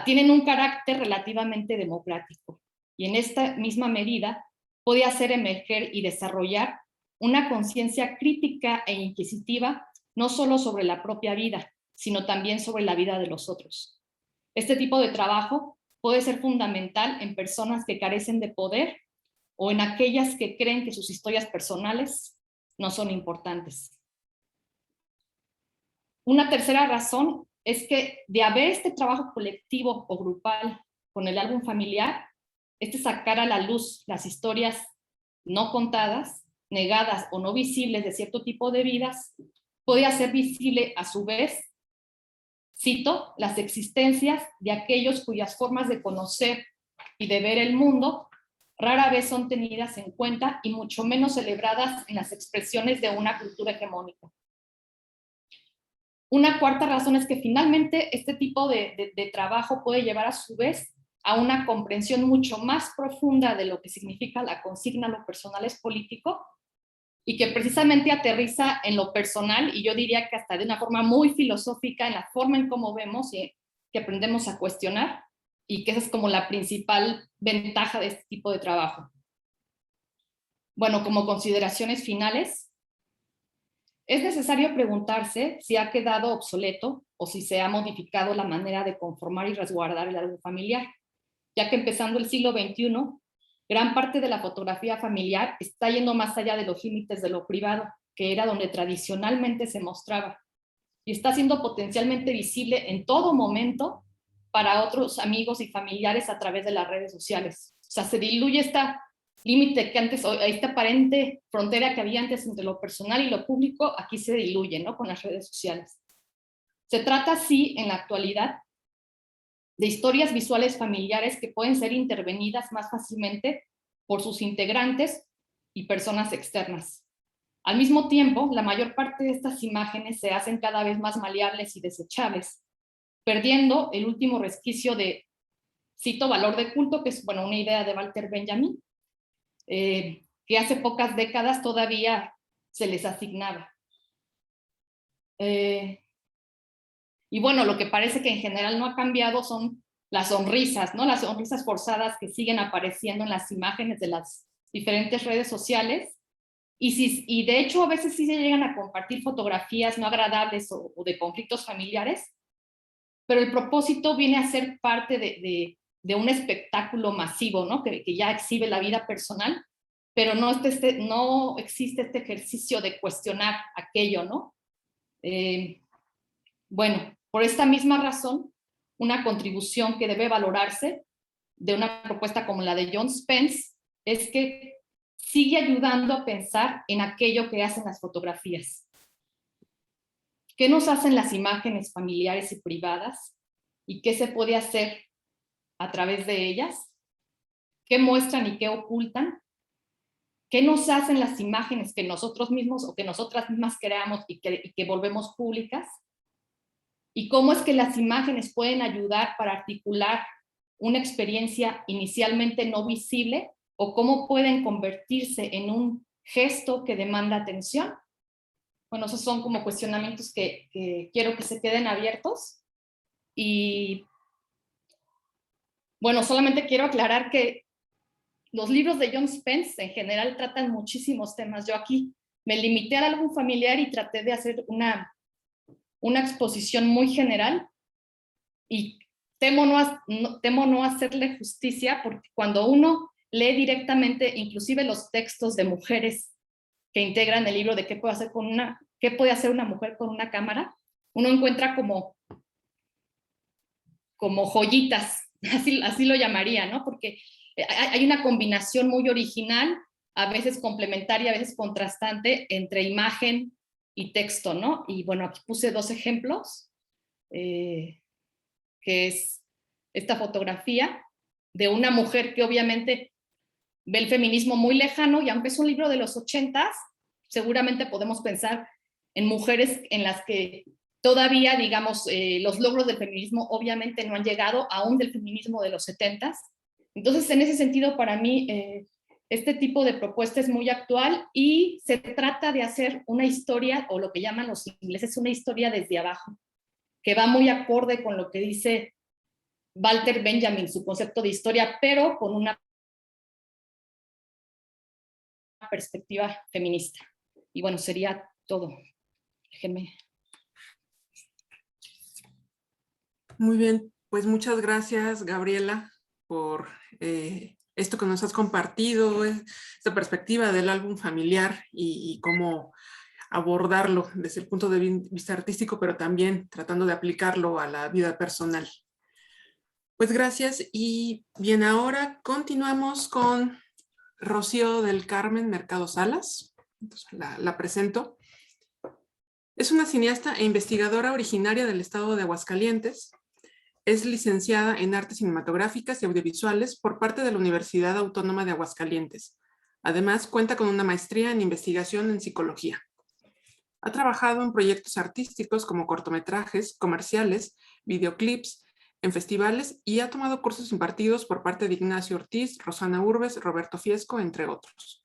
Speaker 3: tienen un carácter relativamente democrático y en esta misma medida puede hacer emerger y desarrollar una conciencia crítica e inquisitiva no solo sobre la propia vida, sino también sobre la vida de los otros. Este tipo de trabajo puede ser fundamental en personas que carecen de poder o en aquellas que creen que sus historias personales no son importantes. Una tercera razón es que de haber este trabajo colectivo o grupal con el álbum familiar, sacar a la luz las historias no contadas, negadas o no visibles de cierto tipo de vidas, puede hacer visible a su vez, cito, las existencias de aquellos cuyas formas de conocer y de ver el mundo rara vez son tenidas en cuenta y mucho menos celebradas en las expresiones de una cultura hegemónica. Una cuarta razón es que finalmente este tipo de trabajo puede llevar a su vez a una comprensión mucho más profunda de lo que significa la consigna lo personal es político y que precisamente aterriza en lo personal y yo diría que hasta de una forma muy filosófica en la forma en cómo vemos y que aprendemos a cuestionar y que esa es como la principal ventaja de este tipo de trabajo. Bueno, como consideraciones finales, es necesario preguntarse si ha quedado obsoleto o si se ha modificado la manera de conformar y resguardar el álbum familiar, ya que empezando el siglo XXI, gran parte de la fotografía familiar está yendo más allá de los límites de lo privado, que era donde tradicionalmente se mostraba, y está siendo potencialmente visible en todo momento para otros amigos y familiares a través de las redes sociales. O sea, se diluye este límite que antes, esta aparente frontera que había antes entre lo personal y lo público, aquí se diluye, ¿no? Con las redes sociales. Se trata, sí, en la actualidad, de historias visuales familiares que pueden ser intervenidas más fácilmente por sus integrantes y personas externas. Al mismo tiempo, la mayor parte de estas imágenes se hacen cada vez más maleables y desechables, perdiendo el último resquicio de, cito, valor de culto, que es, bueno, una idea de Walter Benjamin, que hace pocas décadas todavía se les asignaba. Y bueno, lo que parece que en general no ha cambiado son las sonrisas, ¿no? Las sonrisas forzadas que siguen apareciendo en las imágenes de las diferentes redes sociales. Y de hecho a veces sí se llegan a compartir fotografías no agradables o de conflictos familiares, pero el propósito viene a ser parte de un espectáculo masivo, ¿no? Que ya exhibe la vida personal, pero no existe este ejercicio de cuestionar aquello, ¿no? Bueno, por esta misma razón, una contribución que debe valorarse de una propuesta como la de John Spence es que sigue ayudando a pensar en aquello que hacen las fotografías. ¿Qué nos hacen las imágenes familiares y privadas? ¿Y qué se puede hacer a través de ellas? ¿Qué muestran y qué ocultan? ¿Qué nos hacen las imágenes que nosotros mismos o que nosotras mismas creamos y que volvemos públicas? ¿Y cómo es que las imágenes pueden ayudar para articular una experiencia inicialmente no visible o cómo pueden convertirse en un gesto que demanda atención? Bueno, esos son como cuestionamientos que quiero que se queden abiertos. Y bueno, solamente quiero aclarar que los libros de John Spence en general tratan muchísimos temas. Yo aquí me limité al álbum familiar y traté de hacer una exposición muy general, y temo no hacerle justicia, porque cuando uno lee directamente inclusive los textos de mujeres que integran el libro de qué puede hacer una mujer con una cámara, uno encuentra como joyitas, así lo llamaría, ¿no? Porque hay una combinación muy original, a veces complementaria, a veces contrastante, entre imagen y texto, ¿no? Y bueno, aquí puse 2 ejemplos, que es esta fotografía de una mujer que obviamente ve el feminismo muy lejano, y aunque es un libro de los 80s, seguramente podemos pensar en mujeres en las que todavía, digamos, los logros del feminismo obviamente no han llegado, aún del feminismo de los 70s. Entonces, en ese sentido, para mí, este tipo de propuesta es muy actual y se trata de hacer una historia, o lo que llaman los ingleses, una historia desde abajo, que va muy acorde con lo que dice Walter Benjamin, su concepto de historia, pero con una perspectiva feminista. Y bueno, sería todo. Déjenme.
Speaker 2: Muy bien, pues muchas gracias, Gabriela, por esto que nos has compartido, esta perspectiva del álbum familiar y cómo abordarlo desde el punto de vista artístico, pero también tratando de aplicarlo a la vida personal. Pues gracias, y bien, ahora continuamos con Rocío del Carmen Mercado Salas. Entonces, la presento. Es una cineasta e investigadora originaria del estado de Aguascalientes. Es licenciada en Artes Cinematográficas y Audiovisuales por parte de la Universidad Autónoma de Aguascalientes. Además, cuenta con una maestría en investigación en psicología. Ha trabajado en proyectos artísticos como cortometrajes, comerciales, videoclips, en festivales, y ha tomado cursos impartidos por parte de Ignacio Ortiz, Rosana Urbes, Roberto Fiesco, entre otros.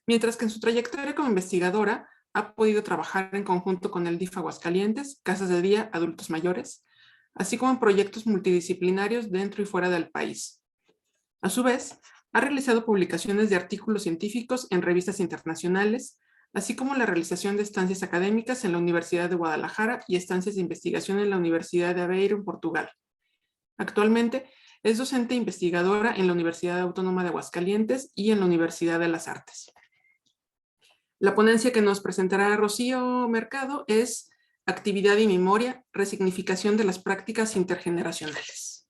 Speaker 2: Mientras que en su trayectoria como investigadora ha podido trabajar en conjunto con el DIF Aguascalientes, Casas de Día, Adultos Mayores, así como en proyectos multidisciplinarios dentro y fuera del país. A su vez, ha realizado publicaciones de artículos científicos en revistas internacionales, así como la realización de estancias académicas en la Universidad de Guadalajara y estancias de investigación en la Universidad de Aveiro, en Portugal. Actualmente es docente e investigadora en la Universidad Autónoma de Aguascalientes y en la Universidad de las Artes. La ponencia que nos presentará Rocío Mercado es Actividad y Memoria, resignificación de las prácticas intergeneracionales.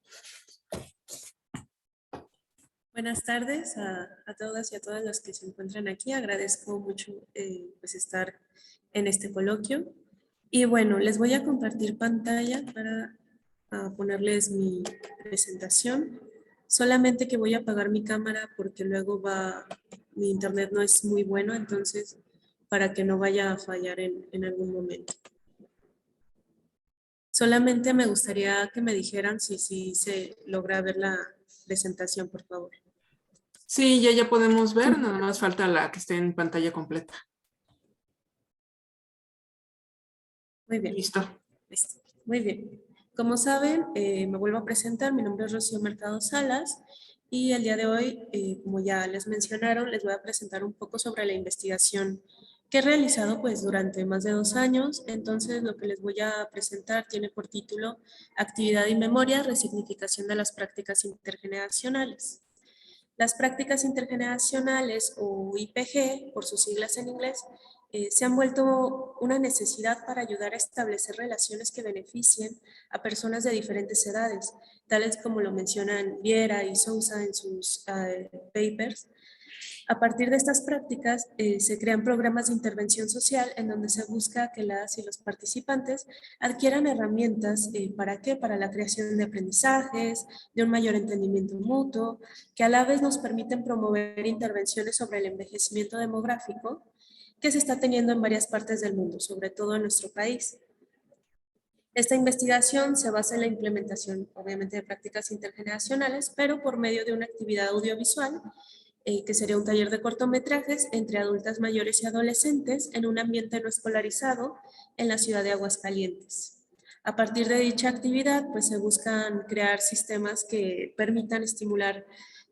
Speaker 4: Buenas tardes a todas y a todas las que se encuentran aquí. Agradezco mucho pues estar en este coloquio. Y bueno, les voy a compartir pantalla para ponerles mi presentación. Solamente que voy a apagar mi cámara porque luego mi internet no es muy bueno, entonces para que no vaya a fallar en algún momento. Solamente me gustaría que me dijeran si se logra ver la presentación, por favor.
Speaker 2: Sí, ya podemos ver, nada más falta la que esté en pantalla completa.
Speaker 4: Muy bien.
Speaker 2: Listo.
Speaker 4: Listo. Muy bien. Como saben, me vuelvo a presentar. Mi nombre es Rocío Mercado Salas y el día de hoy, como ya les mencionaron, les voy a presentar un poco sobre la investigación que he realizado pues durante más de 2 años. Entonces, lo que les voy a presentar tiene por título Actividad y Memoria, resignificación de las prácticas intergeneracionales. Las prácticas intergeneracionales, o IPG, por sus siglas en inglés, se han vuelto una necesidad para ayudar a establecer relaciones que beneficien a personas de diferentes edades, tales como lo mencionan Viera y Sousa en sus papers. A partir de estas prácticas se crean programas de intervención social en donde se busca que las y los participantes adquieran herramientas ¿para qué? Para la creación de aprendizajes, de un mayor entendimiento mutuo, que a la vez nos permiten promover intervenciones sobre el envejecimiento demográfico que se está teniendo en varias partes del mundo, sobre todo en nuestro país. Esta investigación se basa en la implementación, obviamente, de prácticas intergeneracionales, pero por medio de una actividad audiovisual que sería un taller de cortometrajes entre adultas mayores y adolescentes en un ambiente no escolarizado en la ciudad de Aguascalientes. A partir de dicha actividad, pues se buscan crear sistemas que permitan estimular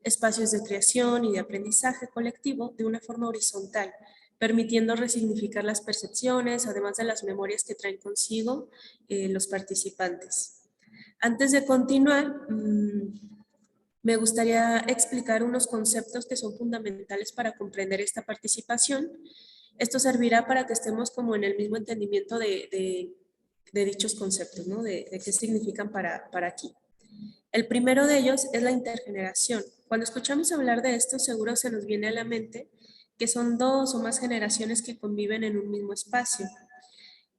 Speaker 4: espacios de creación y de aprendizaje colectivo de una forma horizontal, permitiendo resignificar las percepciones, además de las memorias que traen consigo los participantes. Antes de continuar, me gustaría explicar unos conceptos que son fundamentales para comprender esta participación. Esto servirá para que estemos como en el mismo entendimiento de dichos conceptos, ¿no? De qué significan para aquí. El primero de ellos es la intergeneración. Cuando escuchamos hablar de esto, seguro se nos viene a la mente que son 2 o más generaciones que conviven en un mismo espacio.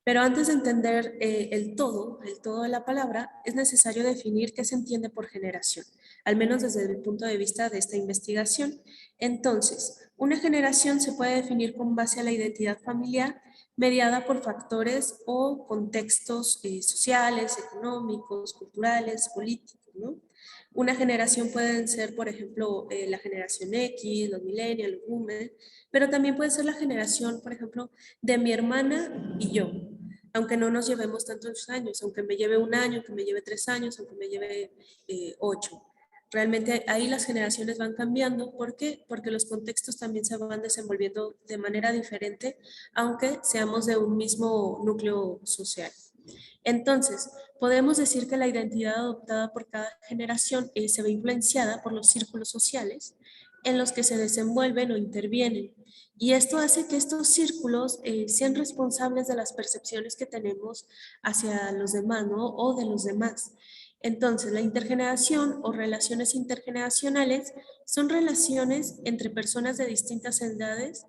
Speaker 4: Pero antes de entender el todo de la palabra, es necesario definir qué se entiende por generación, al menos desde el punto de vista de esta investigación. Entonces, una generación se puede definir con base a la identidad familiar mediada por factores o contextos sociales, económicos, culturales, políticos, ¿no? Una generación pueden ser, por ejemplo, la generación X, los millennials, los boomers, pero también puede ser la generación, por ejemplo, de mi hermana y yo, aunque no nos llevemos tantos años, aunque me lleve 1 año, aunque me lleve 3 años, aunque me lleve 8. Realmente ahí las generaciones van cambiando. ¿Por qué? Porque los contextos también se van desenvolviendo de manera diferente, aunque seamos de un mismo núcleo social. Entonces, podemos decir que la identidad adoptada por cada generación se ve influenciada por los círculos sociales en los que se desenvuelven o intervienen. Y esto hace que estos círculos sean responsables de las percepciones que tenemos hacia los demás, ¿no? O de los demás. Entonces, la intergeneración o relaciones intergeneracionales son relaciones entre personas de distintas edades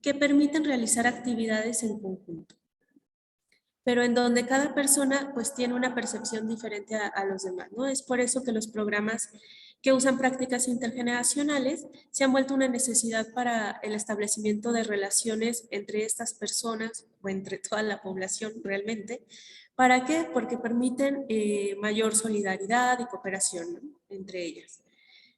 Speaker 4: que permiten realizar actividades en conjunto, pero en donde cada persona pues tiene una percepción diferente a los demás, ¿no? Es por eso que los programas que usan prácticas intergeneracionales se han vuelto una necesidad para el establecimiento de relaciones entre estas personas o entre toda la población realmente. ¿Para qué? Porque permiten mayor solidaridad y cooperación, ¿no? Entre ellas.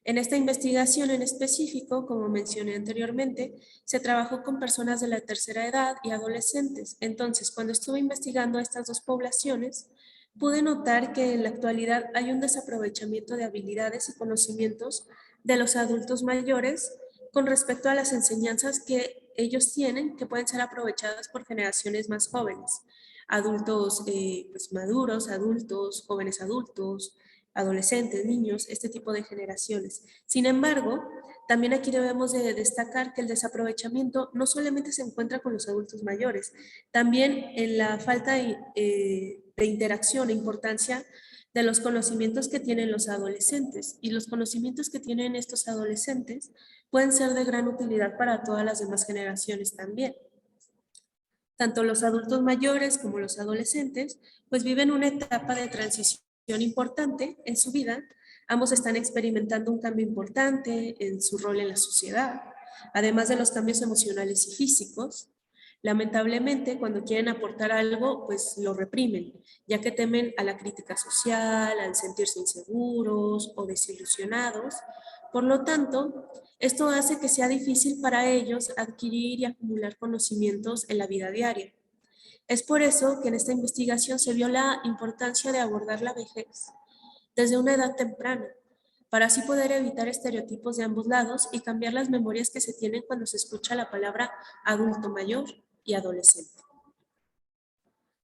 Speaker 4: En esta investigación en específico, como mencioné anteriormente, se trabajó con personas de la tercera edad y adolescentes. Entonces, cuando estuve investigando a estas 2 poblaciones, pude notar que en la actualidad hay un desaprovechamiento de habilidades y conocimientos de los adultos mayores con respecto a las enseñanzas que ellos tienen, que pueden ser aprovechadas por generaciones más jóvenes. Adultos pues maduros, adultos, jóvenes adultos, adolescentes, niños, este tipo de generaciones. Sin embargo, también aquí debemos de destacar que el desaprovechamiento no solamente se encuentra con los adultos mayores, también en la falta de interacción e importancia de los conocimientos que tienen los adolescentes. Y los conocimientos que tienen estos adolescentes pueden ser de gran utilidad para todas las demás generaciones también. Tanto los adultos mayores como los adolescentes, pues viven una etapa de transición importante en su vida. Ambos están experimentando un cambio importante en su rol en la sociedad, además de los cambios emocionales y físicos. Lamentablemente, cuando quieren aportar algo, pues lo reprimen, ya que temen a la crítica social, al sentirse inseguros o desilusionados. Por lo tanto, esto hace que sea difícil para ellos adquirir y acumular conocimientos en la vida diaria. Es por eso que en esta investigación se vio la importancia de abordar la vejez desde una edad temprana, para así poder evitar estereotipos de ambos lados y cambiar las memorias que se tienen cuando se escucha la palabra adulto mayor y adolescente.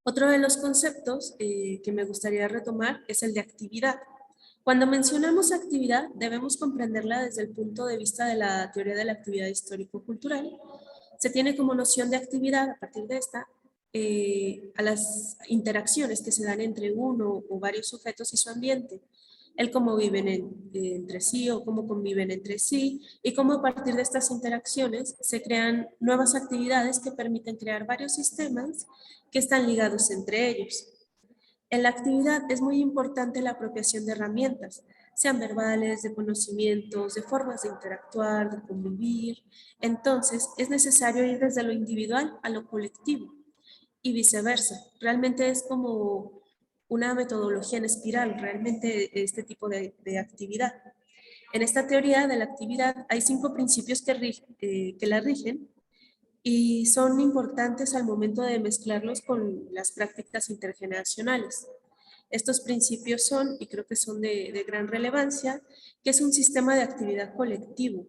Speaker 4: Otro de los conceptos que me gustaría retomar es el de actividad. Cuando mencionamos actividad, debemos comprenderla desde el punto de vista de la teoría de la actividad histórico-cultural. Se tiene como noción de actividad, a partir de esta, a las interacciones que se dan entre uno o varios sujetos y su ambiente, el cómo viven entre sí o cómo conviven entre sí, y cómo a partir de estas interacciones se crean nuevas actividades que permiten crear varios sistemas que están ligados entre ellos. En la actividad es muy importante la apropiación de herramientas, sean verbales, de conocimientos, de formas de interactuar, de convivir. Entonces, es necesario ir desde lo individual a lo colectivo y viceversa. Realmente es como una metodología en espiral, realmente este tipo de actividad. En esta teoría de la actividad hay 5 principios que la rigen y son importantes al momento de mezclarlos con las prácticas intergeneracionales. Estos principios son, y creo que son de gran relevancia, que es un sistema de actividad colectivo,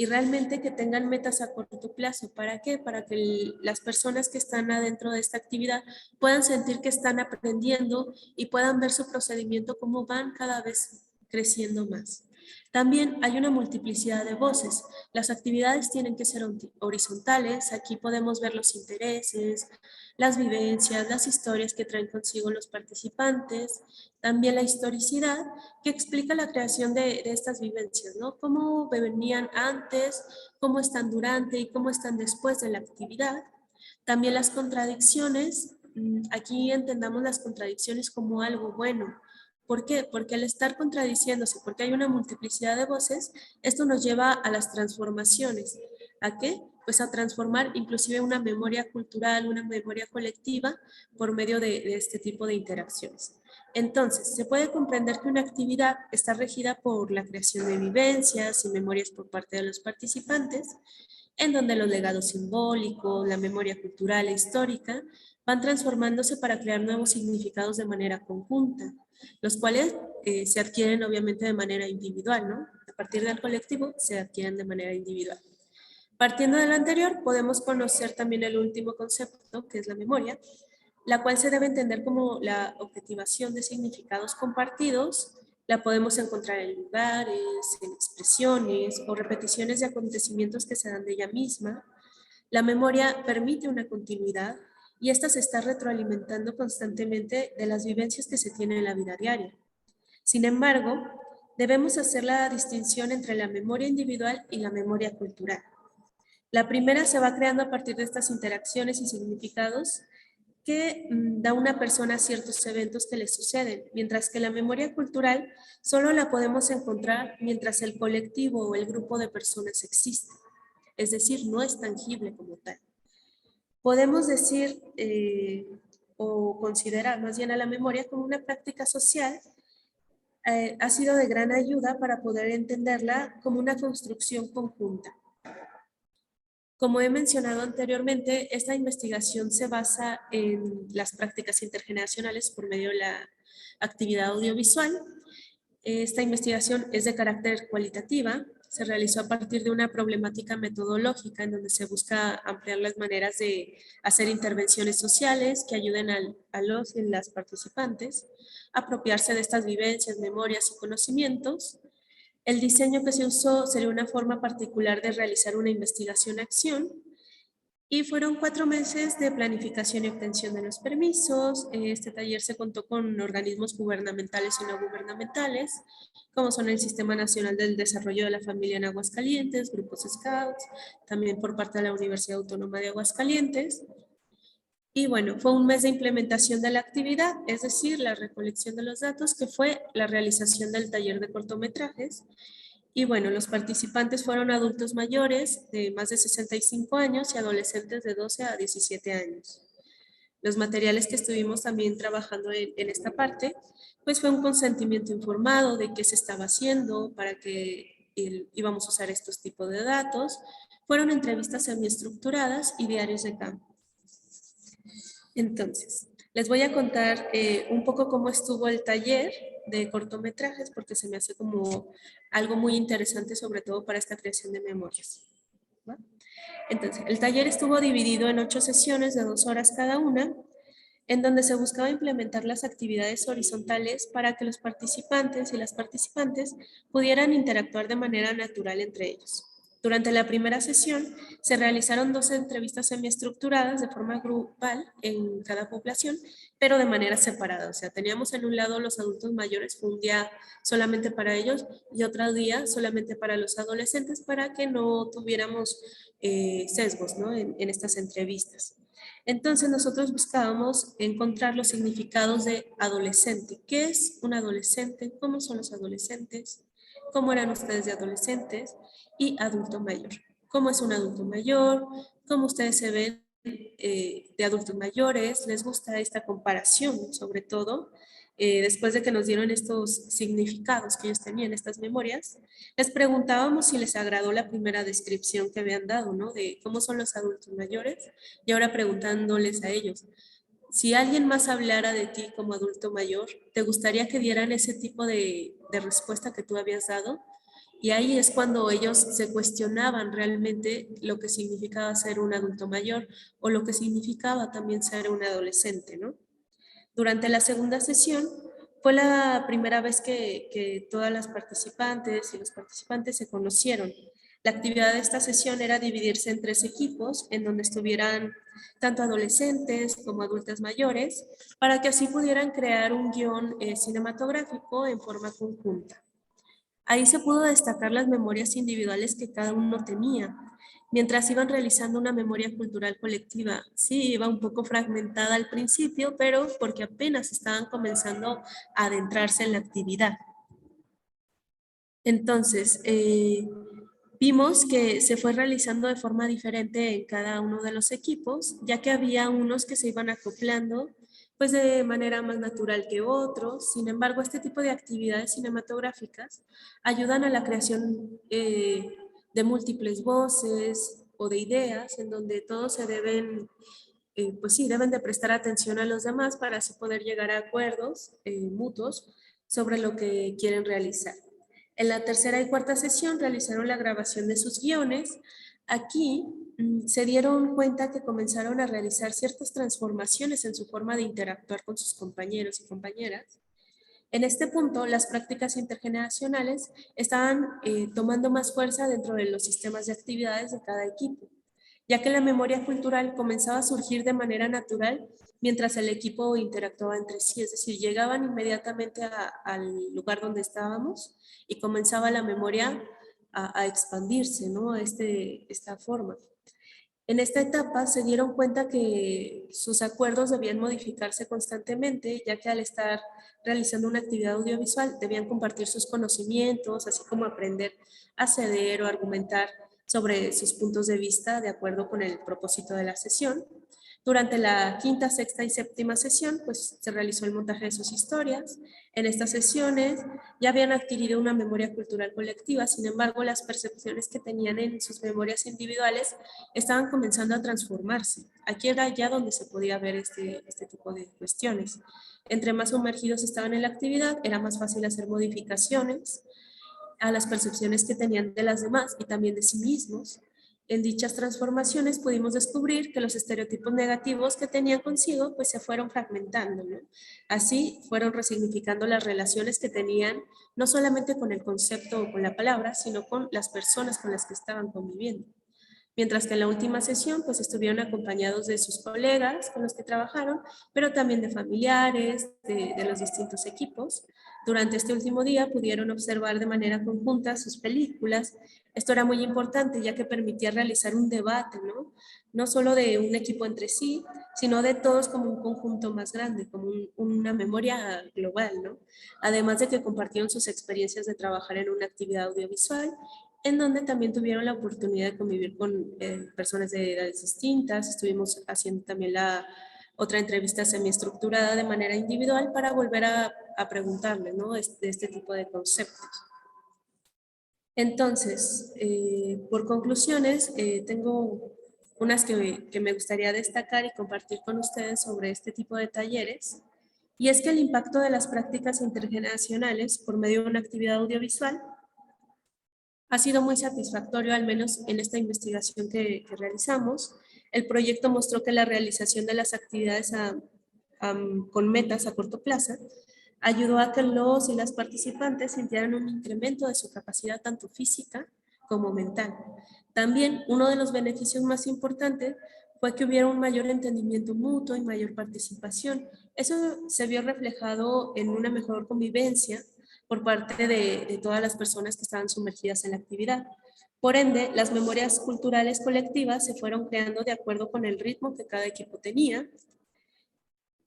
Speaker 4: y realmente que tengan metas a corto plazo. ¿Para qué? Para que las personas que están adentro de esta actividad puedan sentir que están aprendiendo y puedan ver su procedimiento cómo van cada vez creciendo más. También hay una multiplicidad de voces. Las actividades tienen que ser horizontales. Aquí podemos ver los intereses, las vivencias, las historias que traen consigo los participantes, también la historicidad que explica la creación de estas vivencias, ¿no? Cómo venían antes, cómo están durante y cómo están después de la actividad. También las contradicciones. Aquí entendamos las contradicciones como algo bueno. ¿Por qué? Porque al estar contradiciéndose, porque hay una multiplicidad de voces, esto nos lleva a las transformaciones. ¿A qué? Pues a transformar inclusive una memoria cultural, una memoria colectiva por medio de este tipo de interacciones. Entonces, se puede comprender que una actividad está regida por la creación de vivencias y memorias por parte de los participantes, en donde los legados simbólicos, la memoria cultural e histórica van transformándose para crear nuevos significados de manera conjunta, los cuales se adquieren obviamente de manera individual, ¿no? A partir del colectivo se adquieren de manera individual. Partiendo de lo anterior, podemos conocer también el último concepto, que es la memoria, la cual se debe entender como la objetivación de significados compartidos. La podemos encontrar en lugares, en expresiones o repeticiones de acontecimientos que se dan de ella misma. La memoria permite una continuidad y esta se está retroalimentando constantemente de las vivencias que se tienen en la vida diaria. Sin embargo, debemos hacer la distinción entre la memoria individual y la memoria cultural. La primera se va creando a partir de estas interacciones y significados que da una persona a ciertos eventos que le suceden, mientras que la memoria cultural solo la podemos encontrar mientras el colectivo o el grupo de personas existe, es decir, no es tangible como tal. Podemos decir o considerar más bien a la memoria como una práctica social. Ha sido de gran ayuda para poder entenderla como una construcción conjunta. Como he mencionado anteriormente, esta investigación se basa en las prácticas intergeneracionales por medio de la actividad audiovisual. Esta investigación es de carácter cualitativa, se realizó a partir de una problemática metodológica en donde se busca ampliar las maneras de hacer intervenciones sociales que ayuden a los y las participantes a apropiarse de estas vivencias, memorias y conocimientos. El diseño que se usó sería una forma particular de realizar una investigación-acción y fueron 4 meses de planificación y obtención de los permisos. Este taller se contó con organismos gubernamentales y no gubernamentales, como son el Sistema Nacional del Desarrollo de la Familia en Aguascalientes, grupos Scouts, también por parte de la Universidad Autónoma de Aguascalientes. Y bueno, fue un mes de implementación de la actividad, es decir, la recolección de los datos, que fue la realización del taller de cortometrajes. Y bueno, los participantes fueron adultos mayores de más de 65 años y adolescentes de 12 a 17 años. Los materiales que estuvimos también trabajando en esta parte, pues fue un consentimiento informado de qué se estaba haciendo, para qué íbamos a usar estos tipos de datos. Fueron entrevistas semiestructuradas y diarios de campo. Entonces, les voy a contar un poco cómo estuvo el taller de cortometrajes, porque se me hace como algo muy interesante, sobre todo para esta creación de memorias, ¿no? Entonces, el taller estuvo dividido en 8 sesiones de 2 horas cada una, en donde se buscaba implementar las actividades horizontales para que los participantes y las participantes pudieran interactuar de manera natural entre ellos. Durante la primera sesión se realizaron 12 entrevistas semiestructuradas de forma grupal en cada población, pero de manera separada. O sea, teníamos en un lado los adultos mayores, fue un día solamente para ellos y otro día solamente para los adolescentes, para que no tuviéramos sesgos, ¿no? en estas entrevistas. Entonces nosotros buscábamos encontrar los significados de adolescente. ¿Qué es un adolescente? ¿Cómo son los adolescentes? ¿Cómo eran ustedes de adolescentes? Y adulto mayor. ¿Cómo es un adulto mayor? ¿Cómo ustedes se ven de adultos mayores? ¿Les gusta esta comparación, sobre todo? Después de que nos dieron estos significados que ellos tenían, estas memorias, les preguntábamos si les agradó la primera descripción que habían dado, ¿no? De cómo son los adultos mayores, y ahora preguntándoles a ellos, si alguien más hablara de ti como adulto mayor, ¿te gustaría que dieran ese tipo de respuesta que tú habías dado? Y ahí es cuando ellos se cuestionaban realmente lo que significaba ser un adulto mayor o lo que significaba también ser un adolescente, ¿no? Durante la segunda sesión fue la primera vez que todas las participantes y los participantes se conocieron. La actividad de esta sesión era dividirse en 3 equipos en donde estuvieran tanto adolescentes como adultas mayores para que así pudieran crear un guión cinematográfico en forma conjunta. Ahí se pudo destacar las memorias individuales que cada uno tenía, mientras iban realizando una memoria cultural colectiva. Sí, iba un poco fragmentada al principio, pero porque apenas estaban comenzando a adentrarse en la actividad. Entonces, vimos que se fue realizando de forma diferente en cada uno de los equipos, ya que había unos que se iban acoplando pues de manera más natural que otros. Sin embargo, este tipo de actividades cinematográficas ayudan a la creación de múltiples voces o de ideas en donde todos se deben, pues sí, deben de prestar atención a los demás para así poder llegar a acuerdos mutuos sobre lo que quieren realizar. En la tercera y cuarta sesión realizaron la grabación de sus guiones. Aquí se dieron cuenta que comenzaron a realizar ciertas transformaciones en su forma de interactuar con sus compañeros y compañeras. En este punto, las prácticas intergeneracionales estaban tomando más fuerza dentro de los sistemas de actividades de cada equipo, ya que la memoria cultural comenzaba a surgir de manera natural mientras el equipo interactuaba entre sí, es decir, llegaban inmediatamente al lugar donde estábamos y comenzaba la memoria a expandirse, ¿no? Esta forma. En esta etapa se dieron cuenta que sus acuerdos debían modificarse constantemente, ya que al estar realizando una actividad audiovisual debían compartir sus conocimientos, así como aprender a ceder o argumentar sobre sus puntos de vista de acuerdo con el propósito de la sesión. Durante la quinta, sexta y séptima sesión, pues se realizó el montaje de sus historias. En estas sesiones ya habían adquirido una memoria cultural colectiva, sin embargo, las percepciones que tenían en sus memorias individuales estaban comenzando a transformarse. Aquí era ya donde se podía ver este tipo de cuestiones. Entre más sumergidos estaban en la actividad, era más fácil hacer modificaciones a las percepciones que tenían de las demás y también de sí mismos. En dichas transformaciones pudimos descubrir que los estereotipos negativos que tenían consigo pues se fueron fragmentando, ¿no? Así fueron resignificando las relaciones que tenían no solamente con el concepto o con la palabra, sino con las personas con las que estaban conviviendo. Mientras que en la última sesión pues estuvieron acompañados de sus colegas con los que trabajaron, pero también de familiares, de los distintos equipos. Durante este último día pudieron observar de manera conjunta sus películas. Esto era muy importante ya que permitía realizar un debate, ¿no? No solo de un equipo entre sí, sino de todos como un conjunto más grande, como una memoria global, ¿no? Además de que compartieron sus experiencias de trabajar en una actividad audiovisual en donde también tuvieron la oportunidad de convivir con personas de edades distintas. Estuvimos haciendo también la otra entrevista semiestructurada de manera individual para volver a preguntarles, ¿no? de este tipo de conceptos. Entonces, por conclusiones, tengo unas que me gustaría destacar y compartir con ustedes sobre este tipo de talleres. Y es que el impacto de las prácticas intergeneracionales por medio de una actividad audiovisual ha sido muy satisfactorio, al menos en esta investigación que realizamos. El proyecto mostró que la realización de las actividades con metas a corto plazo ayudó a que los y las participantes sintieran un incremento de su capacidad tanto física como mental. También uno de los beneficios más importantes fue que hubiera un mayor entendimiento mutuo y mayor participación. Eso se vio reflejado en una mejor convivencia por parte de todas las personas que estaban sumergidas en la actividad. Por ende, las memorias culturales colectivas se fueron creando de acuerdo con el ritmo que cada equipo tenía.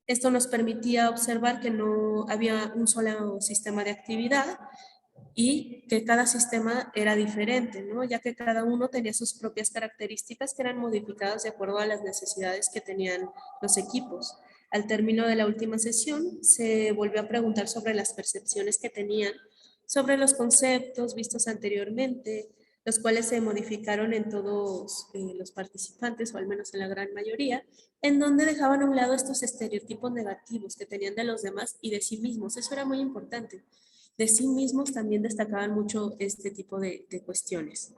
Speaker 4: Esto nos permitía observar que no había un solo sistema de actividad y que cada sistema era diferente, ¿no? Ya que cada uno tenía sus propias características que eran modificadas de acuerdo a las necesidades que tenían los equipos. Al término de la última sesión, se volvió a preguntar sobre las percepciones que tenían sobre los conceptos vistos anteriormente, los cuales se modificaron en todos los participantes, o al menos en la gran mayoría, en donde dejaban a un lado estos estereotipos negativos que tenían de los demás y de sí mismos. Eso era muy importante, de sí mismos también destacaban mucho este tipo de cuestiones.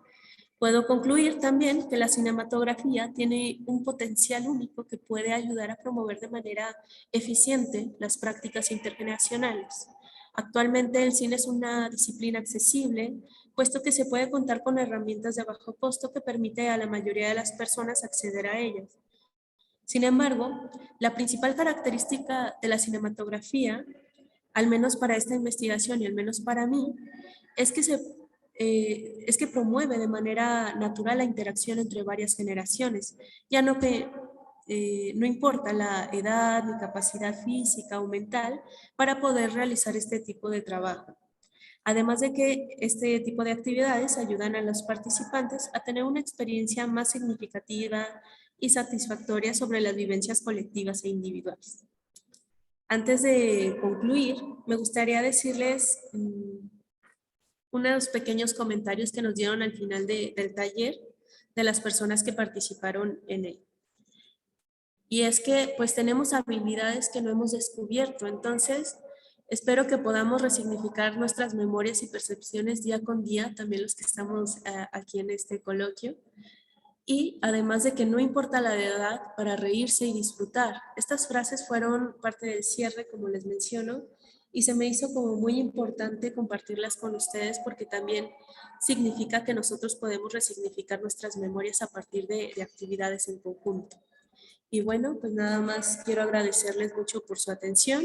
Speaker 4: Puedo concluir también que la cinematografía tiene un potencial único que puede ayudar a promover de manera eficiente las prácticas intergeneracionales. Actualmente el cine es una disciplina accesible, puesto que se puede contar con herramientas de bajo costo que permite a la mayoría de las personas acceder a ellas. Sin embargo, la principal característica de la cinematografía, al menos para esta investigación y al menos para mí, es que es que promueve de manera natural la interacción entre varias generaciones, ya no que no importa la edad ni capacidad física o mental para poder realizar este tipo de trabajo. Además de que este tipo de actividades ayudan a los participantes a tener una experiencia más significativa y satisfactoria sobre las vivencias colectivas e individuales. Antes de concluir, me gustaría decirles unos pequeños comentarios que nos dieron al final del taller de las personas que participaron en él. Y es que pues tenemos habilidades que no hemos descubierto, entonces espero que podamos resignificar nuestras memorias y percepciones día con día, también los que estamos aquí en este coloquio. Y además de que no importa la edad para reírse y disfrutar. Estas frases fueron parte del cierre, como les menciono, y se me hizo como muy importante compartirlas con ustedes porque también significa que nosotros podemos resignificar nuestras memorias a partir de actividades en conjunto. Y bueno, pues nada más quiero agradecerles mucho por su atención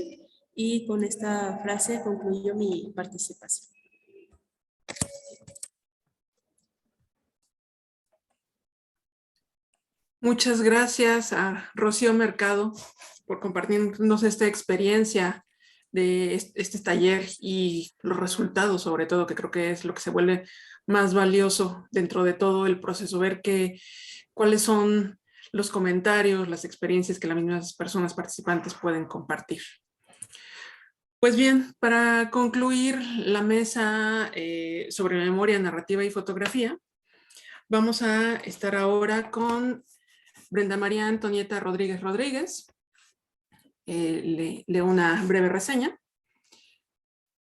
Speaker 4: y con esta frase concluyo mi participación.
Speaker 2: Muchas gracias a Rocío Mercado por compartirnos esta experiencia de este taller y los resultados, sobre todo, que creo que es lo que se vuelve más valioso dentro de todo el proceso, ver cuáles son los comentarios, las experiencias que las mismas personas participantes pueden compartir. Pues bien, para concluir la mesa sobre memoria, narrativa y fotografía, vamos a estar ahora con Brenda María Antonieta Rodríguez Rodríguez. Leo una breve reseña.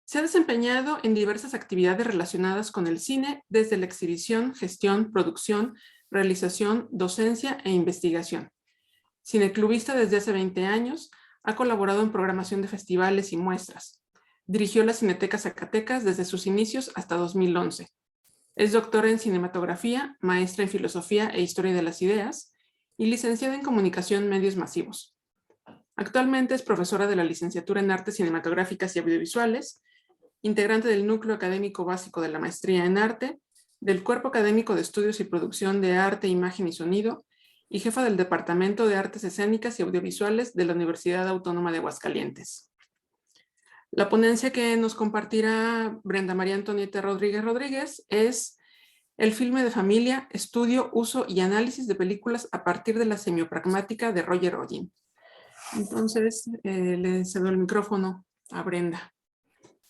Speaker 2: Se ha desempeñado en diversas actividades relacionadas con el cine, desde la exhibición, gestión, producción, realización, docencia e investigación. Cineclubista desde hace 20 años, ha colaborado en programación de festivales y muestras. Dirigió la Cineteca Zacatecas desde sus inicios hasta 2011. Es doctora en cinematografía, maestra en filosofía e historia de las ideas y licenciada en comunicación medios masivos. Actualmente es profesora de la licenciatura en artes cinematográficas y audiovisuales, integrante del núcleo académico básico de la maestría en arte, del cuerpo académico de estudios y producción de arte, imagen y sonido, y jefa del Departamento de Artes Escénicas y Audiovisuales de la Universidad Autónoma de Aguascalientes. La ponencia que nos compartirá Brenda María Antonieta Rodríguez Rodríguez es el filme de familia, estudio, uso y análisis de películas a partir de la semiopragmática de Roger Odin. Entonces, le cedo el micrófono a Brenda.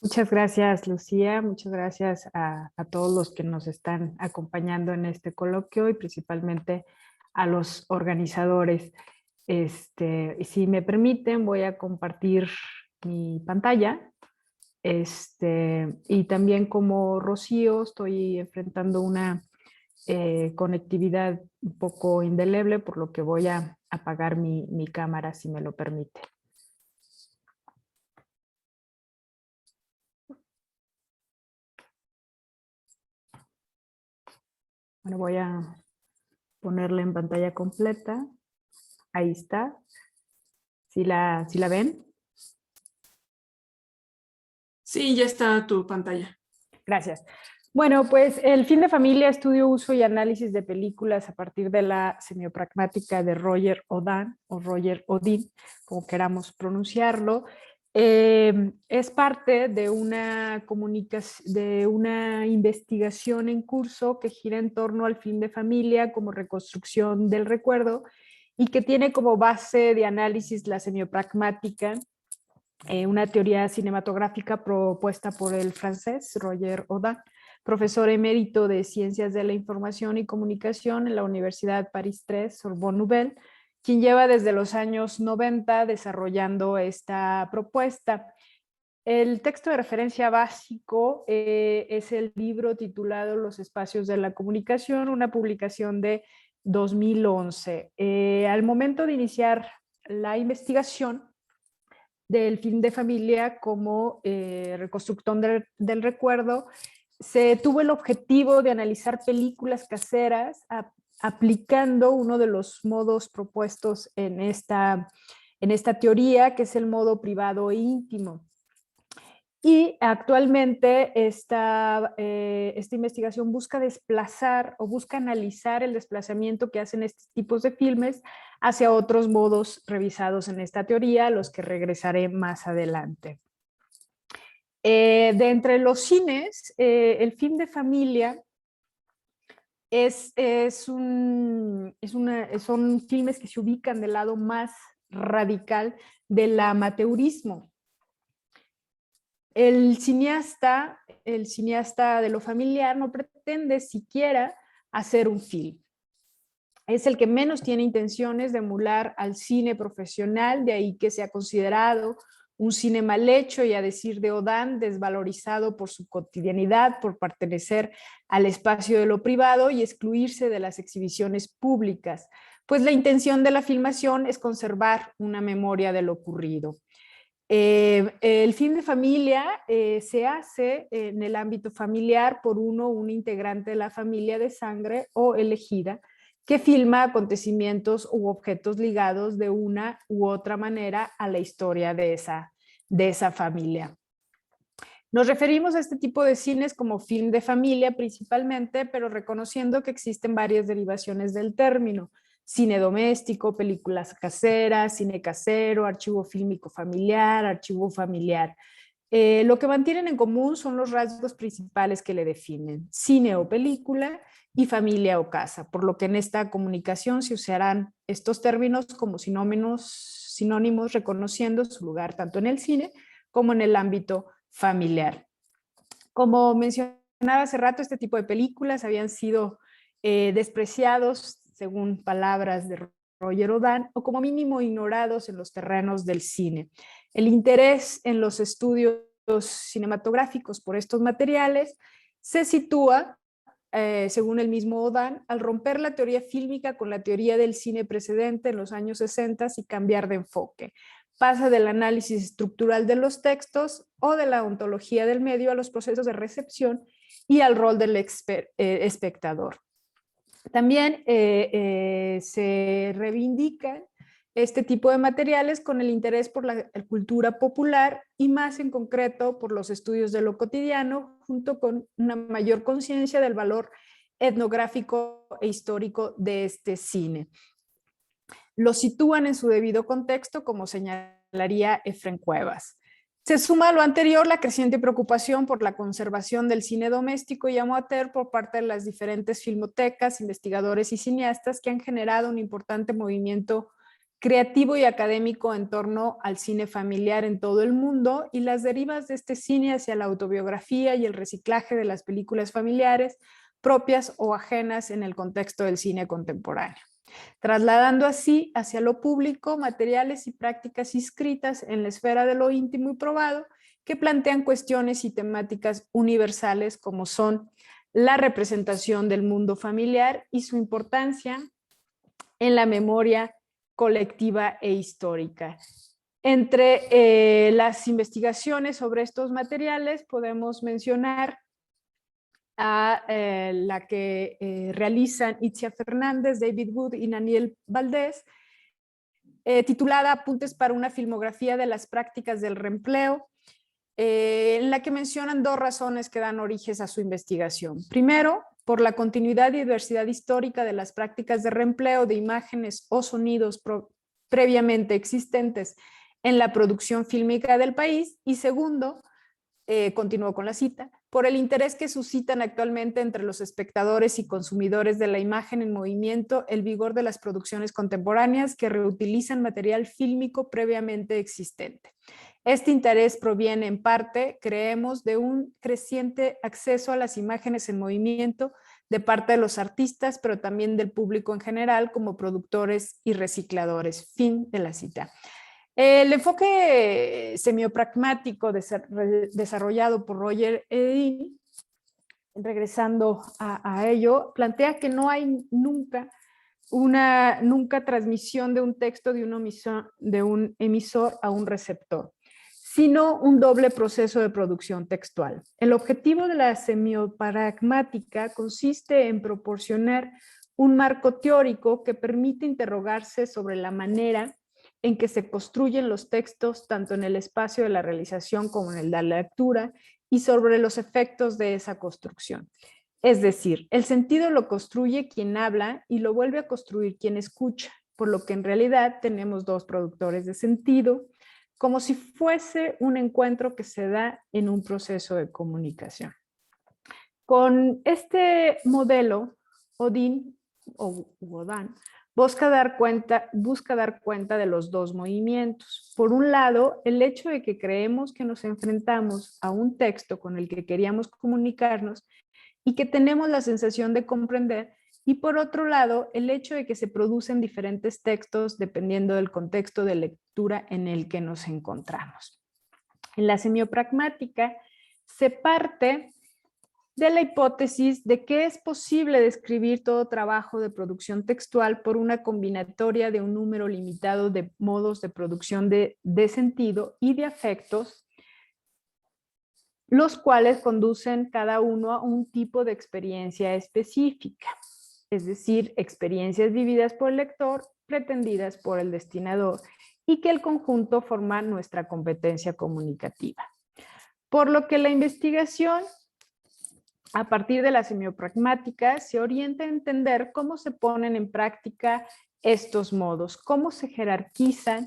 Speaker 5: Muchas gracias, Lucía. Muchas gracias a todos los que nos están acompañando en este coloquio y principalmente a los organizadores. Si me permiten, voy a compartir mi pantalla. Y también como Rocío, estoy enfrentando una conectividad un poco indeleble, por lo que voy a apagar mi cámara, si me lo permite. Bueno, voy a ponerla en pantalla completa. Ahí está. ¿Sí la ven?
Speaker 2: Sí, ya está tu pantalla.
Speaker 5: Gracias. Bueno, pues el fin de familia, estudio, uso y análisis de películas a partir de la semiopragmática de Roger Odin, o Roger Odin, como queramos pronunciarlo, es parte de una investigación en curso que gira en torno al fin de familia como reconstrucción del recuerdo y que tiene como base de análisis la semiopragmática, una teoría cinematográfica propuesta por el francés Roger Odin, profesor emérito de Ciencias de la Información y Comunicación en la Universidad París III, Sorbonne Nouvelle, quien lleva desde los años 90 desarrollando esta propuesta. El texto de referencia básico es el libro titulado Los espacios de la comunicación, una publicación de 2011. Al momento de iniciar la investigación del film de familia como reconstrucción del recuerdo, se tuvo el objetivo de analizar películas caseras aplicando uno de los modos propuestos en esta teoría, que es el modo privado e íntimo. Y actualmente esta investigación busca desplazar o busca analizar el desplazamiento que hacen estos tipos de filmes hacia otros modos revisados en esta teoría, a los que regresaré más adelante. De entre los cines, el film de familia son filmes que se ubican del lado más radical del amateurismo. El cineasta de lo familiar no pretende siquiera hacer un film. Es el que menos tiene intenciones de emular al cine profesional, de ahí que sea considerado un cine mal hecho y, a decir de Odan, desvalorizado por su cotidianidad, por pertenecer al espacio de lo privado y excluirse de las exhibiciones públicas, pues la intención de la filmación es conservar una memoria de lo ocurrido. El film de familia se hace en el ámbito familiar por un integrante de la familia de sangre o elegida, que filma acontecimientos u objetos ligados de una u otra manera a la historia de esa familia. Nos referimos a este tipo de cines como film de familia principalmente, pero reconociendo que existen varias derivaciones del término: cine doméstico, películas caseras, cine casero, archivo fílmico familiar, archivo familiar. Lo que mantienen en común son los rasgos principales que le definen: cine o película y familia o casa, por lo que en esta comunicación se usarán estos términos como sinónimos, reconociendo su lugar tanto en el cine como en el ámbito familiar. Como mencionaba hace rato, este tipo de películas habían sido despreciados, según palabras de Roger Odan, o como mínimo ignorados en los terrenos del cine. El interés en los estudios cinematográficos por estos materiales se sitúa, según el mismo Odan, al romper la teoría fílmica con la teoría del cine precedente en los años 60 y cambiar de enfoque. Pasa del análisis estructural de los textos o de la ontología del medio a los procesos de recepción y al rol del espectador. También se reivindican este tipo de materiales con el interés por la cultura popular y, más en concreto, por los estudios de lo cotidiano, junto con una mayor conciencia del valor etnográfico e histórico de este cine. Lo sitúan en su debido contexto, como señalaría Efrén Cuevas. Se suma a lo anterior la creciente preocupación por la conservación del cine doméstico y amateur por parte de las diferentes filmotecas, investigadores y cineastas que han generado un importante movimiento creativo y académico en torno al cine familiar en todo el mundo, y las derivas de este cine hacia la autobiografía y el reciclaje de las películas familiares propias o ajenas en el contexto del cine contemporáneo, trasladando así hacia lo público materiales y prácticas inscritas en la esfera de lo íntimo y probado, que plantean cuestiones y temáticas universales como son la representación del mundo familiar y su importancia en la memoria colectiva e histórica. Entre las investigaciones sobre estos materiales podemos mencionar a la que realizan Itzia Fernández, David Wood y Daniel Valdés, titulada Apuntes para una filmografía de las prácticas del reempleo, en la que mencionan dos razones que dan origen a su investigación. Primero, por la continuidad y diversidad histórica de las prácticas de reempleo de imágenes o sonidos previamente existentes en la producción fílmica del país. Y segundo, continúo con la cita, por el interés que suscitan actualmente entre los espectadores y consumidores de la imagen en movimiento el vigor de las producciones contemporáneas que reutilizan material fílmico previamente existente. Este interés proviene en parte, creemos, de un creciente acceso a las imágenes en movimiento de parte de los artistas, pero también del público en general como productores y recicladores. Fin de la cita. El enfoque semiopragmático desarrollado por Roger Edin, regresando a ello, plantea que no hay nunca transmisión de un texto de un emisor a un receptor, sino un doble proceso de producción textual. El objetivo de la semiopragmática consiste en proporcionar un marco teórico que permite interrogarse sobre la manera en que se construyen los textos, tanto en el espacio de la realización como en el de la lectura, y sobre los efectos de esa construcción. Es decir, el sentido lo construye quien habla y lo vuelve a construir quien escucha, por lo que en realidad tenemos dos productores de sentido, como si fuese un encuentro que se da en un proceso de comunicación. Con este modelo, Odin busca dar cuenta de los dos movimientos. Por un lado, el hecho de que creemos que nos enfrentamos a un texto con el que queríamos comunicarnos y que tenemos la sensación de comprender, y por otro lado, el hecho de que se producen diferentes textos dependiendo del contexto de lectura en el que nos encontramos. En la semiopragmática se parte de la hipótesis de que es posible describir todo trabajo de producción textual por una combinatoria de un número limitado de modos de producción de sentido y de afectos, los cuales conducen cada uno a un tipo de experiencia específica, es decir, experiencias vividas por el lector, pretendidas por el destinador, y que el conjunto forma nuestra competencia comunicativa. Por lo que la investigación a partir de la semiopragmática se orienta a entender cómo se ponen en práctica estos modos, cómo se jerarquizan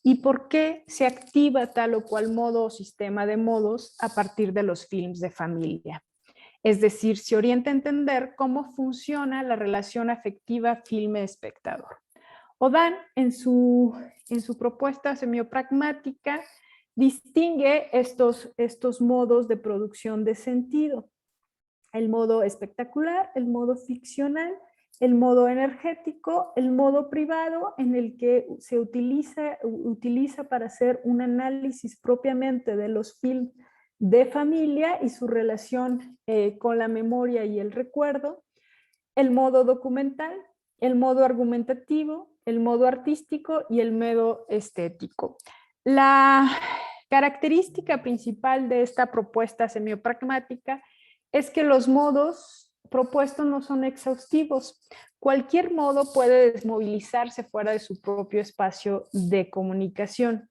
Speaker 5: y por qué se activa tal o cual modo o sistema de modos a partir de los films de familia. Es decir, se orienta a entender cómo funciona la relación afectiva filme-espectador. Odan, en su propuesta semiopragmática, distingue estos modos de producción de sentido. El modo espectacular, el modo ficcional, el modo energético, el modo privado, en el que se utiliza para hacer un análisis propiamente de los films de familia y su relación con la memoria y el recuerdo, el modo documental, el modo argumentativo, el modo artístico y el modo estético. La característica principal de esta propuesta semiopragmática es que los modos propuestos no son exhaustivos. Cualquier modo puede desmovilizarse fuera de su propio espacio de comunicación.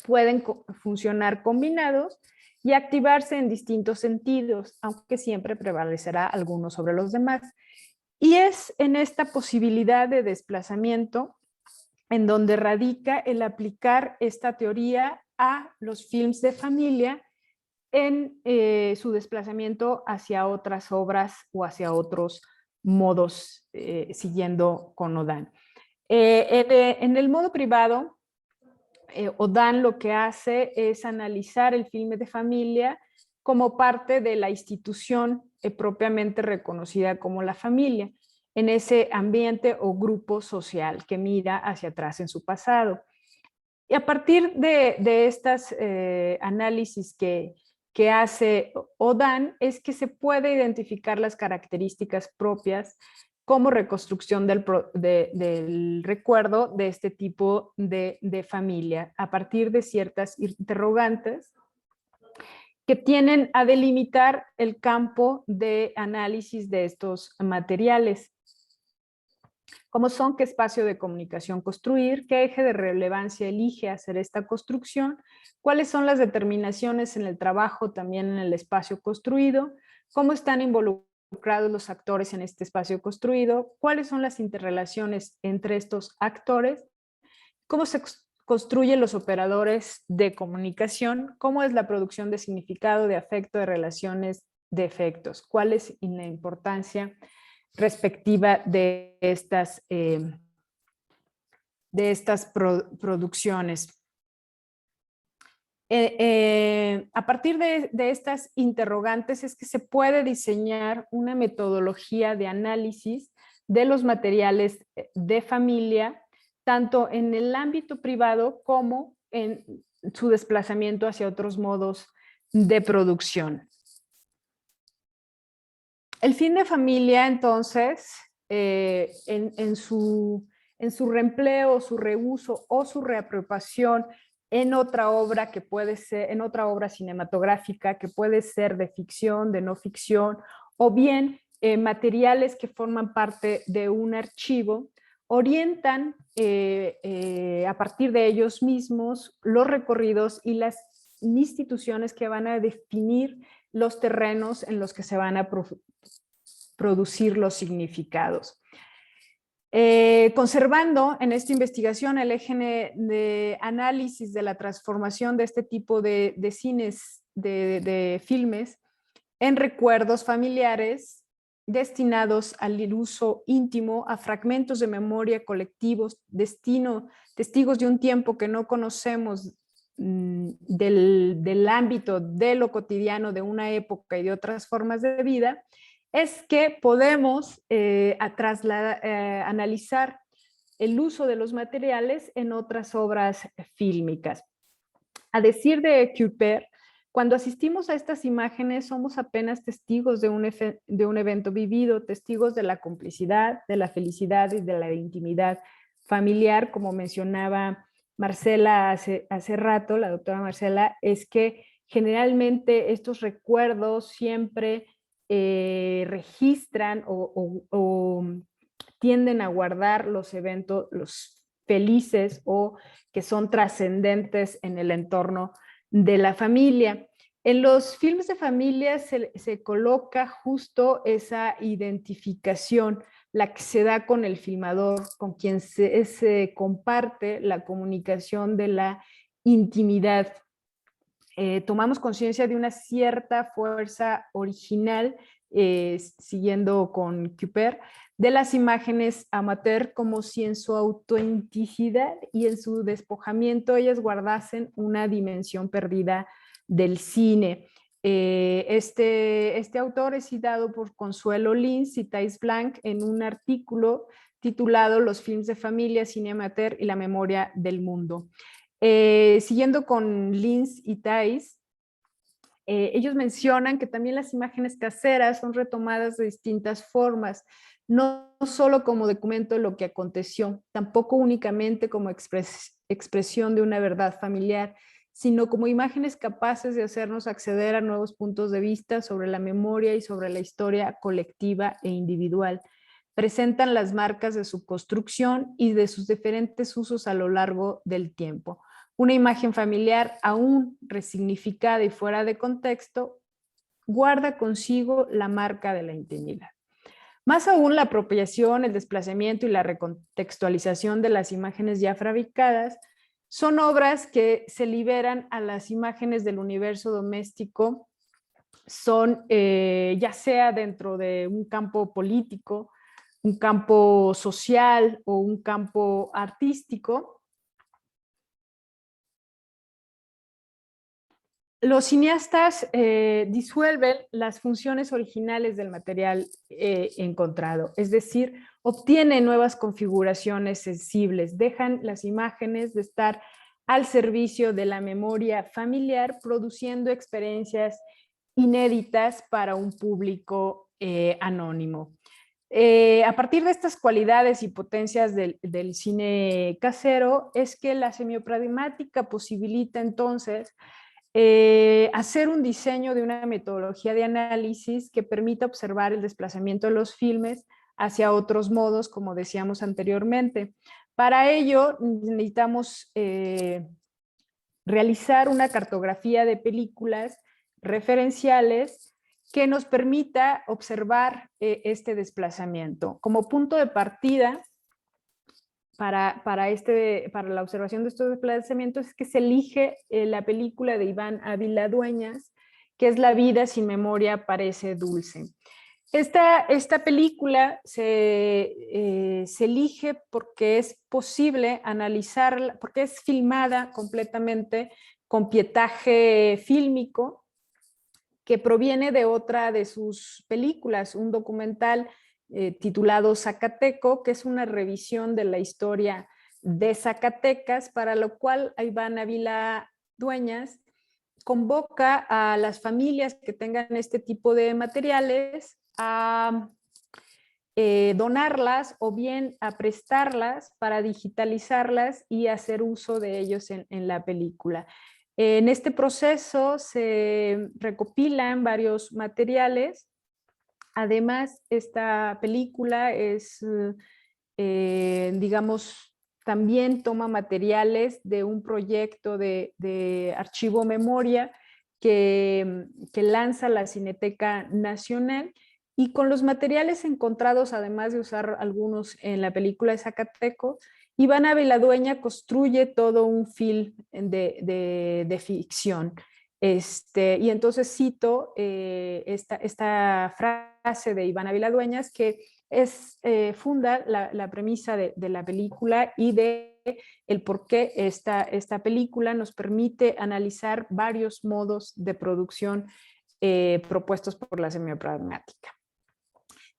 Speaker 5: Pueden funcionar combinados y activarse en distintos sentidos, aunque siempre prevalecerá alguno sobre los demás. Y es en esta posibilidad de desplazamiento en donde radica el aplicar esta teoría a los films de familia en su desplazamiento hacia otras obras o hacia otros modos, siguiendo con Odan. En el modo privado, Odan lo que hace es analizar el filme de familia como parte de la institución propiamente reconocida como la familia, en ese ambiente o grupo social que mira hacia atrás en su pasado. Y a partir de estas análisis que hace Odan, es que se puede identificar las características propias como reconstrucción del recuerdo de este tipo de familia, a partir de ciertas interrogantes que tienen a delimitar el campo de análisis de estos materiales, como son qué espacio de comunicación construir, qué eje de relevancia elige hacer esta construcción, cuáles son las determinaciones en el trabajo también en el espacio construido, cómo están involucrados los actores en este espacio construido, cuáles son las interrelaciones entre estos actores, cómo se construyen los operadores de comunicación, cómo es la producción de significado, de afecto, de relaciones, de efectos, cuál es la importancia respectiva de estas producciones. A partir de estas interrogantes es que se puede diseñar una metodología de análisis de los materiales de familia, tanto en el ámbito privado como en su desplazamiento hacia otros modos de producción. El fin de familia, entonces, en su reempleo, su reuso o su reapropiación en otra obra que puede ser, en otra obra cinematográfica que puede ser de ficción, de no ficción, o bien materiales que forman parte de un archivo, orientan a partir de ellos mismos los recorridos y las instituciones que van a definir los terrenos en los que se van a producir los significados. Conservando en esta investigación el eje de análisis de la transformación de este tipo de cines, de filmes, en recuerdos familiares destinados al uso íntimo, a fragmentos de memoria colectivos, testigos de un tiempo que no conocemos del ámbito de lo cotidiano de una época y de otras formas de vida, es que podemos analizar el uso de los materiales en otras obras fílmicas. A decir de Kuiper, cuando asistimos a estas imágenes somos apenas testigos de un evento vivido, testigos de la complicidad, de la felicidad y de la intimidad familiar, como mencionaba Marcela hace rato, la doctora Marcela, es que generalmente estos recuerdos siempre registran o tienden a guardar los eventos, los felices o que son trascendentes en el entorno de la familia. En los filmes de familia se coloca justo esa identificación, la que se da con el filmador, con quien se comparte la comunicación de la intimidad. Tomamos conciencia de una cierta fuerza original, siguiendo con Kuiper, de las imágenes amateur, como si en su autenticidad y en su despojamiento ellas guardasen una dimensión perdida del cine. Este autor es citado por Consuelo Lins y Thais Blanc en un artículo titulado Los films de familia, cine amateur y la memoria del mundo. Siguiendo con Lins y Thais, ellos mencionan que también las imágenes caseras son retomadas de distintas formas, no solo como documento de lo que aconteció, tampoco únicamente como expresión de una verdad familiar, sino como imágenes capaces de hacernos acceder a nuevos puntos de vista sobre la memoria y sobre la historia colectiva e individual. Presentan las marcas de su construcción y de sus diferentes usos a lo largo del tiempo. Una imagen familiar aún resignificada y fuera de contexto guarda consigo la marca de la intimidad. Más aún, la apropiación, el desplazamiento y la recontextualización de las imágenes ya fabricadas son obras que se liberan a las imágenes del universo doméstico, son ya sea dentro de un campo político, un campo social o un campo artístico. Los cineastas disuelven las funciones originales del material encontrado, es decir, obtienen nuevas configuraciones sensibles, dejan las imágenes de estar al servicio de la memoria familiar, produciendo experiencias inéditas para un público anónimo. A partir de estas cualidades y potencias del cine casero, es que la semiopragmática posibilita entonces hacer un diseño de una metodología de análisis que permita observar el desplazamiento de los filmes hacia otros modos, como decíamos anteriormente. Para ello necesitamos realizar una cartografía de películas referenciales que nos permita observar este desplazamiento. Como punto de partida para la observación de estos desplazamientos es que se elige la película de Iván Ávila Dueñas, que es La vida sin memoria parece dulce. Esta película se elige porque es posible analizarla, porque es filmada completamente con pietaje fílmico, que proviene de otra de sus películas, un documental titulado Zacateco, que es una revisión de la historia de Zacatecas, para lo cual Iván Ávila Dueñas convoca a las familias que tengan este tipo de materiales a donarlas o bien a prestarlas para digitalizarlas y hacer uso de ellos en la película. En este proceso se recopilan varios materiales. Además, esta película es, digamos, también toma materiales de un proyecto de archivo memoria que lanza la Cineteca Nacional, y con los materiales encontrados, además de usar algunos en la película de Zacateco, Iván Ávila Dueña construye todo un film de ficción. Y entonces cito esta frase de Iván Ávila Dueñas, que funda la premisa de la película y de el por qué esta película nos permite analizar varios modos de producción propuestos por la semiopragmática.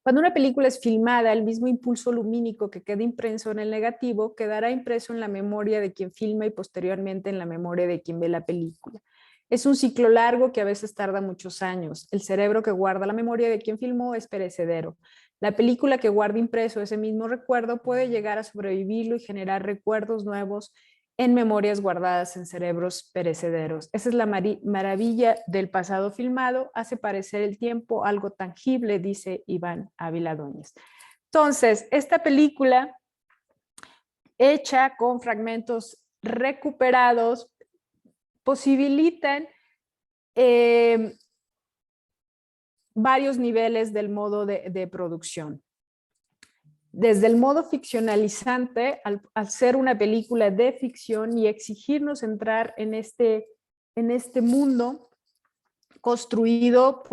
Speaker 5: Cuando una película es filmada, el mismo impulso lumínico que queda impreso en el negativo quedará impreso en la memoria de quien filma y posteriormente en la memoria de quien ve la película. Es un ciclo largo que a veces tarda muchos años. El cerebro que guarda la memoria de quien filmó es perecedero. La película que guarda impreso ese mismo recuerdo puede llegar a sobrevivirlo y generar recuerdos nuevos en memorias guardadas en cerebros perecederos. Esa es la maravilla del pasado filmado, hace parecer el tiempo algo tangible, dice Iván Ávila Dueñas. Entonces, esta película, hecha con fragmentos recuperados, posibilitan varios niveles del modo de producción. Desde el modo ficcionalizante, al ser una película de ficción y exigirnos entrar en este mundo construido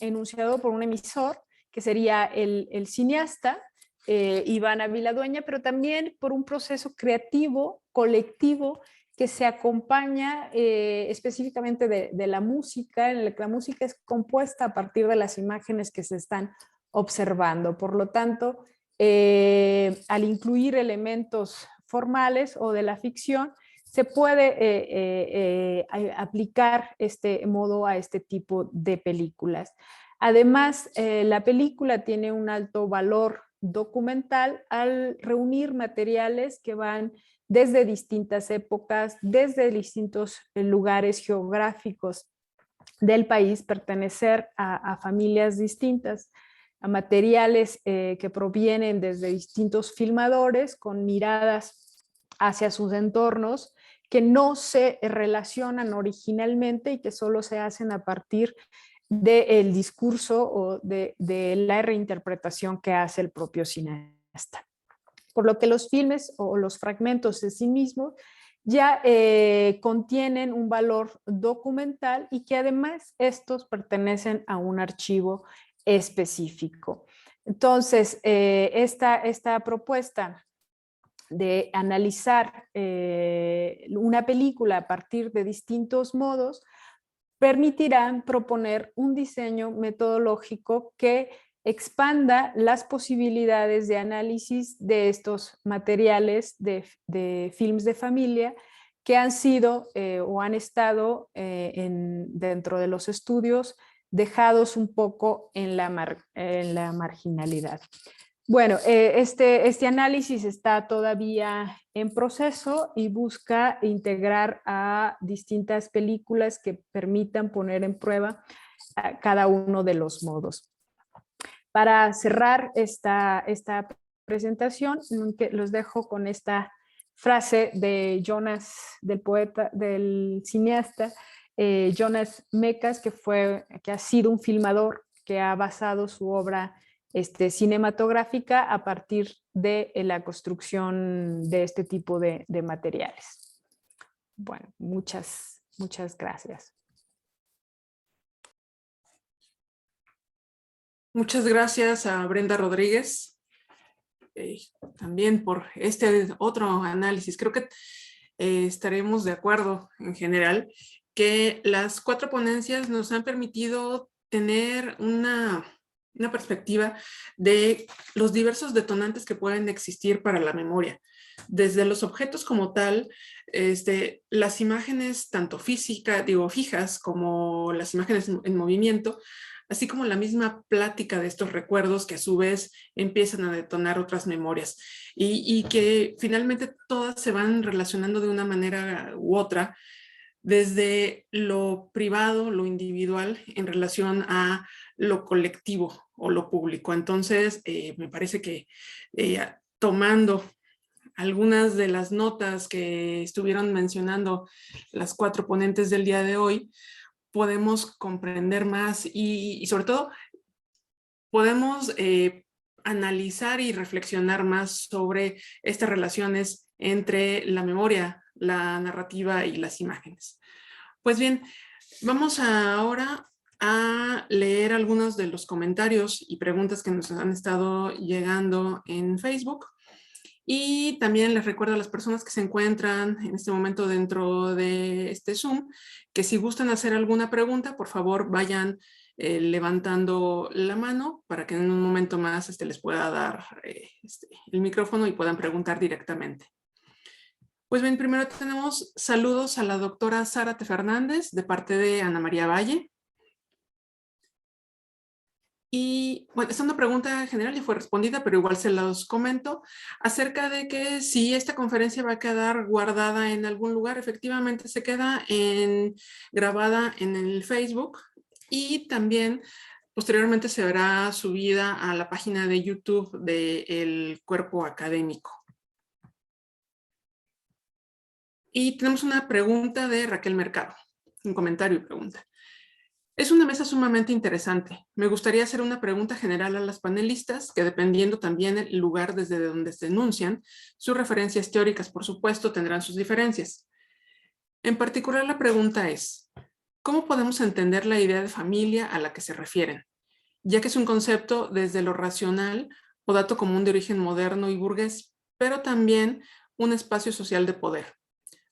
Speaker 5: enunciado por un emisor, que sería el cineasta, Iván Ávila Dueña, pero también por un proceso creativo, colectivo, que se acompaña específicamente de la música, en la que la música es compuesta a partir de las imágenes que se están observando. Por lo tanto, al incluir elementos formales o de la ficción, se puede aplicar este modo a este tipo de películas. Además, la película tiene un alto valor documental al reunir materiales que van desde distintas épocas, desde distintos lugares geográficos del país, pertenecer a familias distintas, a materiales que provienen desde distintos filmadores con miradas hacia sus entornos que no se relacionan originalmente y que solo se hacen a partir del discurso o de la reinterpretación que hace el propio cineasta. Por lo que los filmes o los fragmentos en sí mismos ya contienen un valor documental y que además estos pertenecen a un archivo específico. Entonces, esta propuesta de analizar una película a partir de distintos modos permitirán proponer un diseño metodológico que expanda las posibilidades de análisis de estos materiales de films de familia que han sido o han estado dentro de los estudios dejados un poco en la marginalidad. Bueno, este análisis está todavía en proceso y busca integrar a distintas películas que permitan poner en prueba cada uno de los modos. Para cerrar esta presentación, los dejo con esta frase de Jonas, del poeta, del cineasta Jonas Mekas, que ha sido un filmador que ha basado su obra cinematográfica a partir de la construcción de este tipo de materiales. Bueno, muchas gracias.
Speaker 2: Muchas gracias a Brenda Rodríguez también por este otro análisis. Creo que estaremos de acuerdo en general que las 4 ponencias nos han permitido tener una una perspectiva de los diversos detonantes que pueden existir para la memoria. Desde los objetos como tal, las imágenes tanto fijas como las imágenes en movimiento, así como la misma plática de estos recuerdos que a su vez empiezan a detonar otras memorias y que finalmente todas se van relacionando de una manera u otra, desde lo privado, lo individual, en relación a lo colectivo o lo público. Entonces, me parece que tomando algunas de las notas que estuvieron mencionando las 4 ponentes del día de hoy, podemos comprender más y sobre todo podemos analizar y reflexionar más sobre estas relaciones entre la memoria, la narrativa y las imágenes. Pues bien, vamos ahora a leer algunos de los comentarios y preguntas que nos han estado llegando en Facebook. Y también les recuerdo a las personas que se encuentran en este momento dentro de este Zoom, que si gustan hacer alguna pregunta, por favor vayan levantando la mano para que en un momento más les pueda dar el micrófono y puedan preguntar directamente. Pues bien, primero tenemos saludos a la doctora Zárate Fernández de parte de Ana María Valle. Y bueno, esta es una pregunta general y fue respondida, pero igual se los comento, acerca de que si esta conferencia va a quedar guardada en algún lugar. Efectivamente se queda grabada en el Facebook y también posteriormente se verá subida a la página de YouTube del Cuerpo Académico. Y tenemos una pregunta de Raquel Mercado, un comentario y pregunta. Es una mesa sumamente interesante. Me gustaría hacer una pregunta general a las panelistas, que dependiendo también el lugar desde donde se enuncian, sus referencias teóricas, por supuesto, tendrán sus diferencias. En particular, la pregunta es, ¿cómo podemos entender la idea de familia a la que se refieren? Ya que es un concepto desde lo racional o dato común de origen moderno y burgués, pero también un espacio social de poder.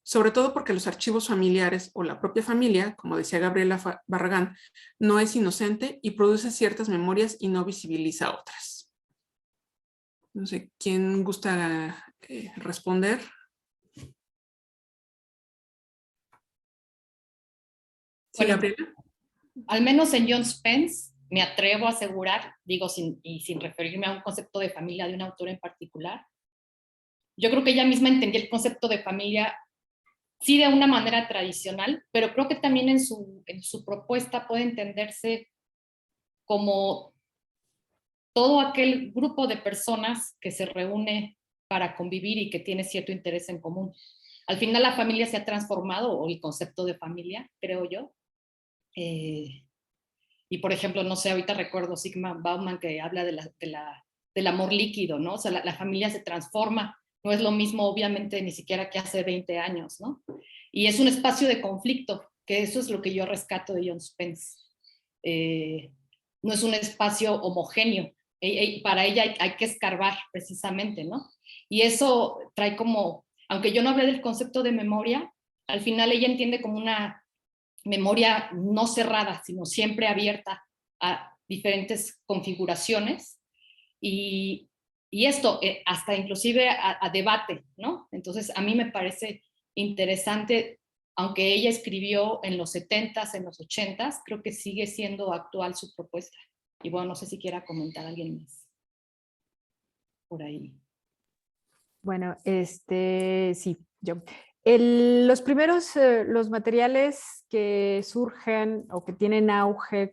Speaker 2: Sobre todo porque los archivos familiares o la propia familia, como decía Gabriela Barragán, no es inocente y produce ciertas memorias y no visibiliza otras. No sé, ¿quién gusta responder? Sí,
Speaker 3: Bueno,
Speaker 2: Gabriela.
Speaker 3: Al menos en John Spence me atrevo a asegurar, digo sin referirme a un concepto de familia de un autor en particular, yo creo que ella misma entendía el concepto de familia sí de una manera tradicional, pero creo que también en su propuesta puede entenderse como todo aquel grupo de personas que se reúne para convivir y que tiene cierto interés en común. Al final la familia se ha transformado, o el concepto de familia, creo yo. Y por ejemplo, no sé, ahorita recuerdo Sigmund Bauman que habla del amor líquido, ¿no? O sea, la familia se transforma, no es lo mismo obviamente ni siquiera que hace 20 años, ¿no? Y es un espacio de conflicto, que eso es lo que yo rescato de John Spence. No es un espacio homogéneo, para ella hay que escarbar precisamente, ¿no? Y eso trae como, aunque yo no hablé del concepto de memoria, al final ella entiende como una memoria no cerrada, sino siempre abierta a diferentes configuraciones y esto hasta inclusive a debate, ¿no? Entonces a mí me parece interesante, aunque ella escribió en los 70s, en los 80s, creo que sigue siendo actual su propuesta. Y bueno, no sé si quiera comentar alguien más por ahí.
Speaker 5: Bueno, sí, yo. Los primeros, los materiales que surgen o que tienen auge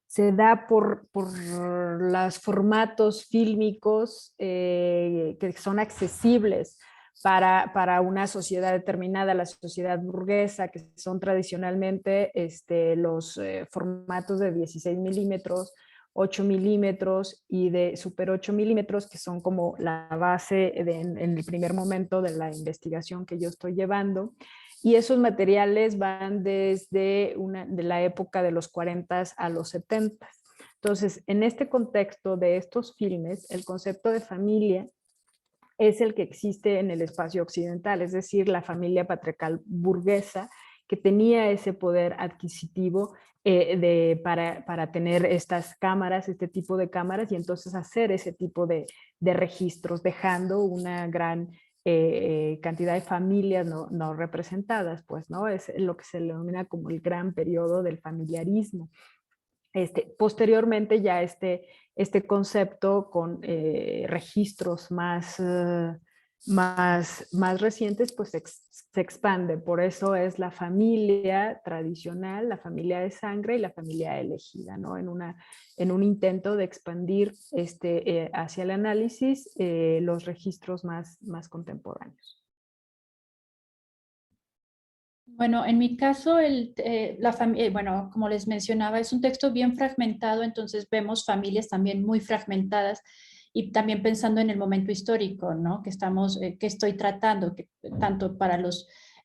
Speaker 5: se da por los formatos fílmicos que son accesibles para una sociedad determinada, la sociedad burguesa, que son tradicionalmente los formatos de 16 milímetros, 8 milímetros y de super 8 milímetros, que son como la base en el primer momento de la investigación que yo estoy llevando. Y esos materiales van desde de la época de los 40 a los 70. Entonces, en este contexto de estos filmes, el concepto de familia es el que existe en el espacio occidental, es decir, la familia patriarcal burguesa que tenía ese poder adquisitivo para tener estas cámaras, este tipo de cámaras, y entonces hacer ese tipo de registros, dejando una gran cantidad de familias no representadas, pues, ¿no? Es lo que se denomina como el gran periodo del familiarismo. Posteriormente ya este concepto con registros más recientes, pues se expande. Por eso es la familia tradicional, la familia de sangre y la familia elegida, ¿no? En un intento de expandir hacia el análisis los registros más contemporáneos.
Speaker 1: Bueno, en mi caso, bueno, como les mencionaba, es un texto bien fragmentado, entonces vemos familias también muy fragmentadas y también pensando en el momento histórico, ¿no? Que estoy tratando, tanto para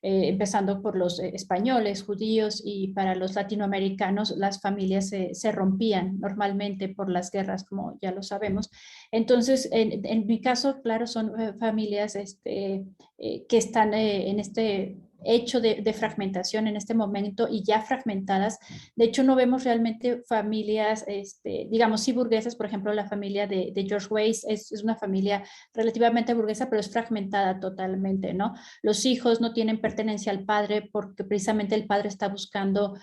Speaker 1: empezando por los españoles, judíos y para los latinoamericanos, las familias se rompían normalmente por las guerras, como ya lo sabemos. Entonces, en mi caso, claro, son familias que están en este hecho de fragmentación en este momento y ya fragmentadas. De hecho, no vemos realmente familias, digamos, sí burguesas, por ejemplo, la familia de George Weiss es una familia relativamente burguesa, pero es fragmentada totalmente, ¿no? Los hijos no tienen pertenencia al padre porque precisamente el padre está buscando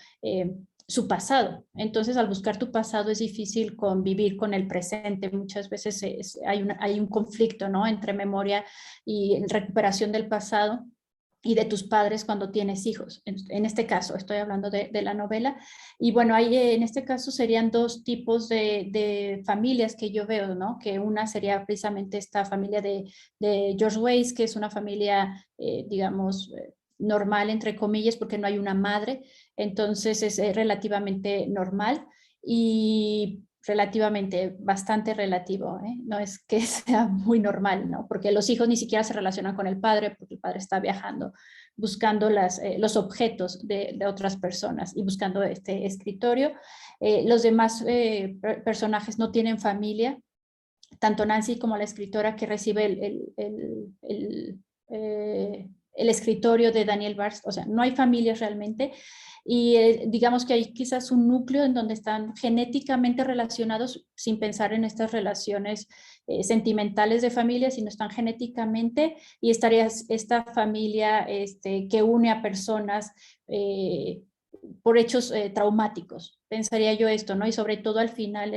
Speaker 1: su pasado. Entonces, al buscar tu pasado es difícil convivir con el presente. Muchas veces hay un conflicto, ¿no? Entre memoria y recuperación del pasado y de tus padres cuando tienes hijos. En este caso, estoy hablando de la novela. Y bueno, ahí en este caso serían dos tipos de familias que yo veo, ¿no? Que una sería precisamente esta familia de George Weiss, que es una familia, digamos, normal, entre comillas, porque no hay una madre. Entonces es relativamente normal. Y relativamente, bastante relativo, ¿eh? No es que sea muy normal, ¿no? Porque los hijos ni siquiera se relacionan con el padre, porque el padre está viajando, buscando los objetos de otras personas y buscando este escritorio. Los demás personajes no tienen familia, tanto Nancy como la escritora que recibe el escritorio de Daniel Barthes, o sea, no hay familias realmente, y digamos que hay quizás un núcleo en donde están genéticamente relacionados sin pensar en estas relaciones sentimentales de familia, sino están genéticamente, y estaría esta familia que une a personas por hechos traumáticos. Pensaría yo esto, ¿no? Y sobre todo al final,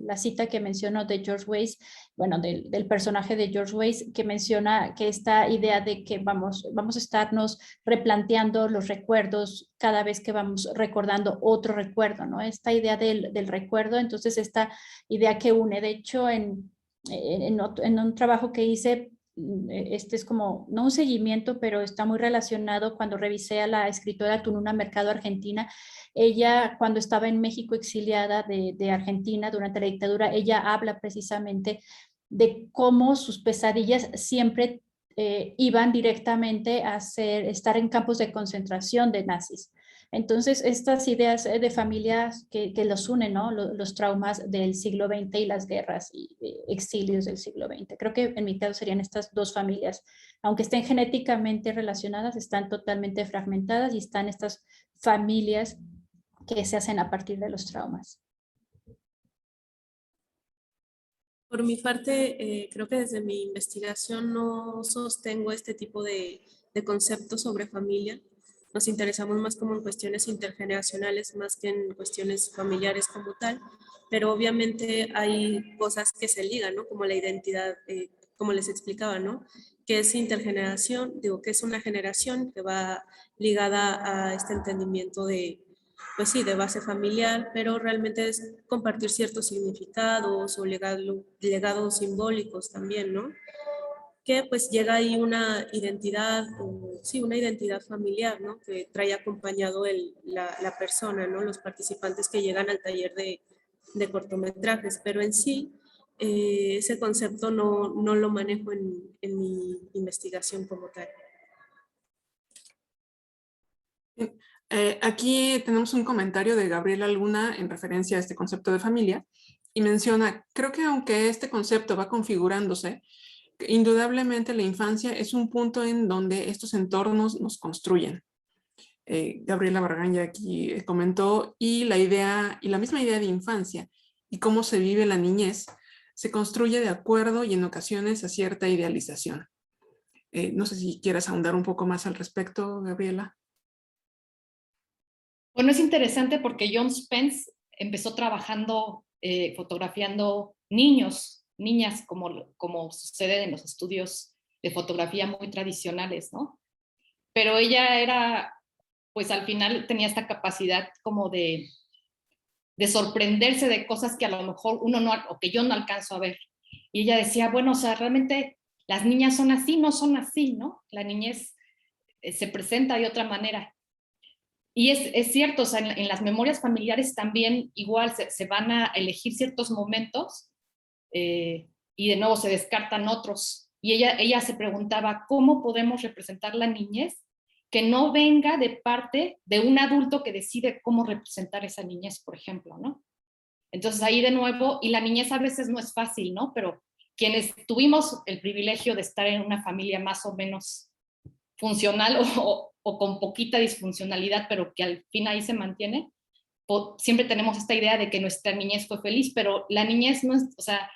Speaker 1: la cita que menciono de George Weiss, bueno, del personaje de George Weiss, que menciona que esta idea de que vamos a estarnos replanteando los recuerdos cada vez que vamos recordando otro recuerdo, ¿no? Esta idea del recuerdo, entonces esta idea que une, de hecho, en un trabajo que hice, este es como, no un seguimiento, pero está muy relacionado cuando revisé a la escritora Tununa Mercado Argentina. Ella, cuando estaba en México exiliada de Argentina durante la dictadura, ella habla precisamente de cómo sus pesadillas siempre iban directamente a estar en campos de concentración de nazis. Entonces, estas ideas de familias que los unen, ¿no? Los traumas del siglo XX y las guerras y exilios del siglo XX. Creo que en mi caso serían estas dos familias. Aunque estén genéticamente relacionadas, están totalmente fragmentadas y están estas familias que se hacen a partir de los traumas.
Speaker 4: Por mi parte, creo que desde mi investigación no sostengo este tipo de conceptos sobre familia. Nos interesamos más como en cuestiones intergeneracionales, más que en cuestiones familiares como tal, pero obviamente hay cosas que se ligan, ¿no? Como la identidad, como les explicaba, ¿no? Que es intergeneración, digo que es una generación que va ligada a este entendimiento de, pues sí, de base familiar, pero realmente es compartir ciertos significados o legados simbólicos también, ¿no? Que pues llega ahí una identidad, sí, una identidad familiar, ¿no? Que trae acompañado la persona, ¿no? Los participantes que llegan al taller de cortometrajes, pero en sí, ese concepto no lo manejo en mi investigación como tal.
Speaker 2: Aquí tenemos un comentario de Gabriela Luna en referencia a este concepto de familia y menciona, creo que aunque este concepto va configurándose, indudablemente la infancia es un punto en donde estos entornos nos construyen. Gabriela Barragán ya aquí comentó, y la misma idea de infancia y cómo se vive la niñez se construye de acuerdo y en ocasiones a cierta idealización. No sé si quieras ahondar un poco más al respecto, Gabriela.
Speaker 3: Bueno, es interesante porque John Spence empezó trabajando, fotografiando niños, niñas, como sucede en los estudios de fotografía muy tradicionales, ¿no? Pero ella era, pues al final tenía esta capacidad como de sorprenderse de cosas que a lo mejor uno no, o que yo no alcanzo a ver. Y ella decía, bueno, o sea, realmente las niñas son así, no son así, ¿no? La niñez se presenta de otra manera. Y es cierto, o sea, en las memorias familiares también igual se van a elegir ciertos momentos y de nuevo se descartan otros. Y ella se preguntaba, ¿cómo podemos representar la niñez que no venga de parte de un adulto que decide cómo representar esa niñez, por ejemplo, ¿no? Entonces ahí de nuevo, y la niñez a veces no es fácil, ¿no? Pero quienes tuvimos el privilegio de estar en una familia más o menos funcional o con poquita disfuncionalidad, pero que al fin ahí se mantiene, siempre tenemos esta idea de que nuestra niñez fue feliz, pero la niñez no es, o sea,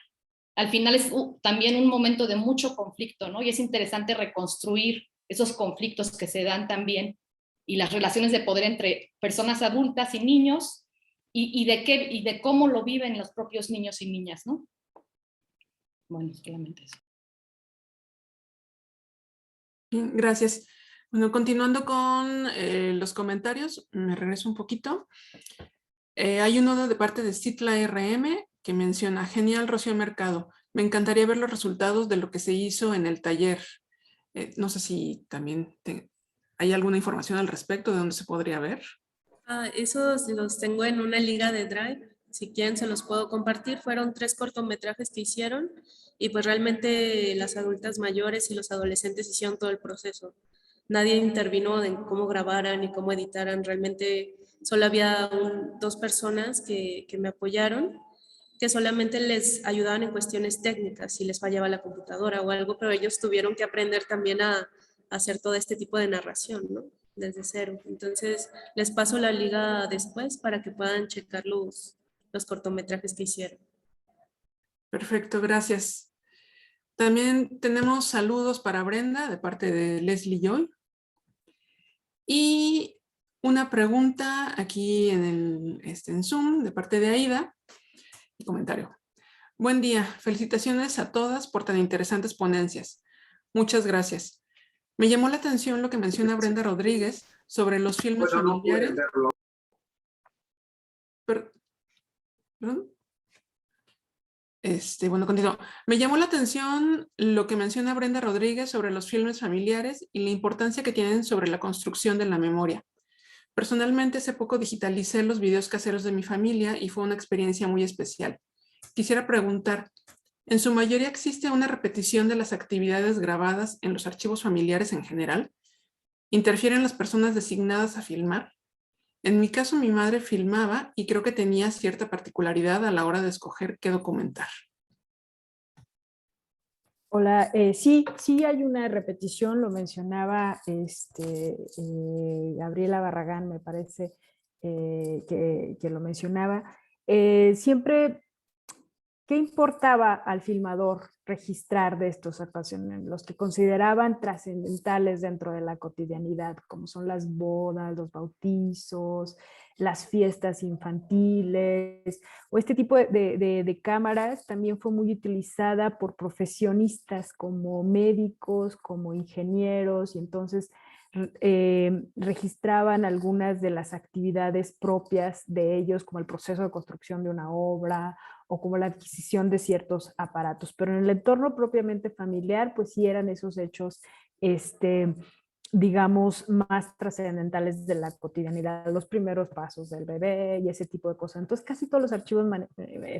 Speaker 3: al final es también un momento de mucho conflicto, ¿no? Y es interesante reconstruir esos conflictos que se dan también y las relaciones de poder entre personas adultas y niños y de cómo lo viven los propios niños y niñas, ¿no? Bueno, solamente eso.
Speaker 2: Bien, gracias. Bueno, continuando con los comentarios, me regreso un poquito. Hay uno de parte de Citla RM que menciona, genial, Rocío Mercado. Me encantaría ver los resultados de lo que se hizo en el taller. No sé si también hay alguna información al respecto de dónde se podría ver.
Speaker 4: Esos los tengo en una liga de Drive. Si quieren se los puedo compartir. Fueron 3 cortometrajes que hicieron y pues realmente las adultas mayores y los adolescentes hicieron todo el proceso. Nadie intervino en cómo grabaran y cómo editaran. Realmente solo había 2 personas que me apoyaron, que solamente les ayudaban en cuestiones técnicas, si les fallaba la computadora o algo, pero ellos tuvieron que aprender también a hacer todo este tipo de narración, ¿no? Desde cero. Entonces, les paso la liga después para que puedan checar los cortometrajes que hicieron.
Speaker 2: Perfecto, gracias. También tenemos saludos para Brenda de parte de Leslie Joy. Y una pregunta aquí en Zoom de parte de Aida. Y comentario. Buen día, felicitaciones a todas por tan interesantes ponencias. Muchas gracias. Me llamó la atención lo que menciona Brenda Rodríguez sobre los filmes familiares. Perdón. Bueno, continúo. Me llamó la atención lo que menciona Brenda Rodríguez sobre los filmes familiares y la importancia que tienen sobre la construcción de la memoria. Personalmente, hace poco digitalicé los videos caseros de mi familia y fue una experiencia muy especial. Quisiera preguntar, ¿en su mayoría existe una repetición de las actividades grabadas en los archivos familiares en general? ¿Interfieren las personas designadas a filmar? En mi caso, mi madre filmaba y creo que tenía cierta particularidad a la hora de escoger qué documentar.
Speaker 5: Hola, sí hay una repetición, lo mencionaba Gabriela Barragán, me parece que lo mencionaba. Siempre, ¿qué importaba al filmador registrar de estos actuaciones? Los que consideraban trascendentales dentro de la cotidianidad, como son las bodas, los bautizos, las fiestas infantiles, o este tipo de cámaras también fue muy utilizada por profesionistas como médicos, como ingenieros, y entonces registraban algunas de las actividades propias de ellos, como el proceso de construcción de una obra o como la adquisición de ciertos aparatos. Pero en el entorno propiamente familiar, pues sí eran esos hechos, digamos, más trascendentales de la cotidianidad, los primeros pasos del bebé y ese tipo de cosas. Entonces, casi todos los archivos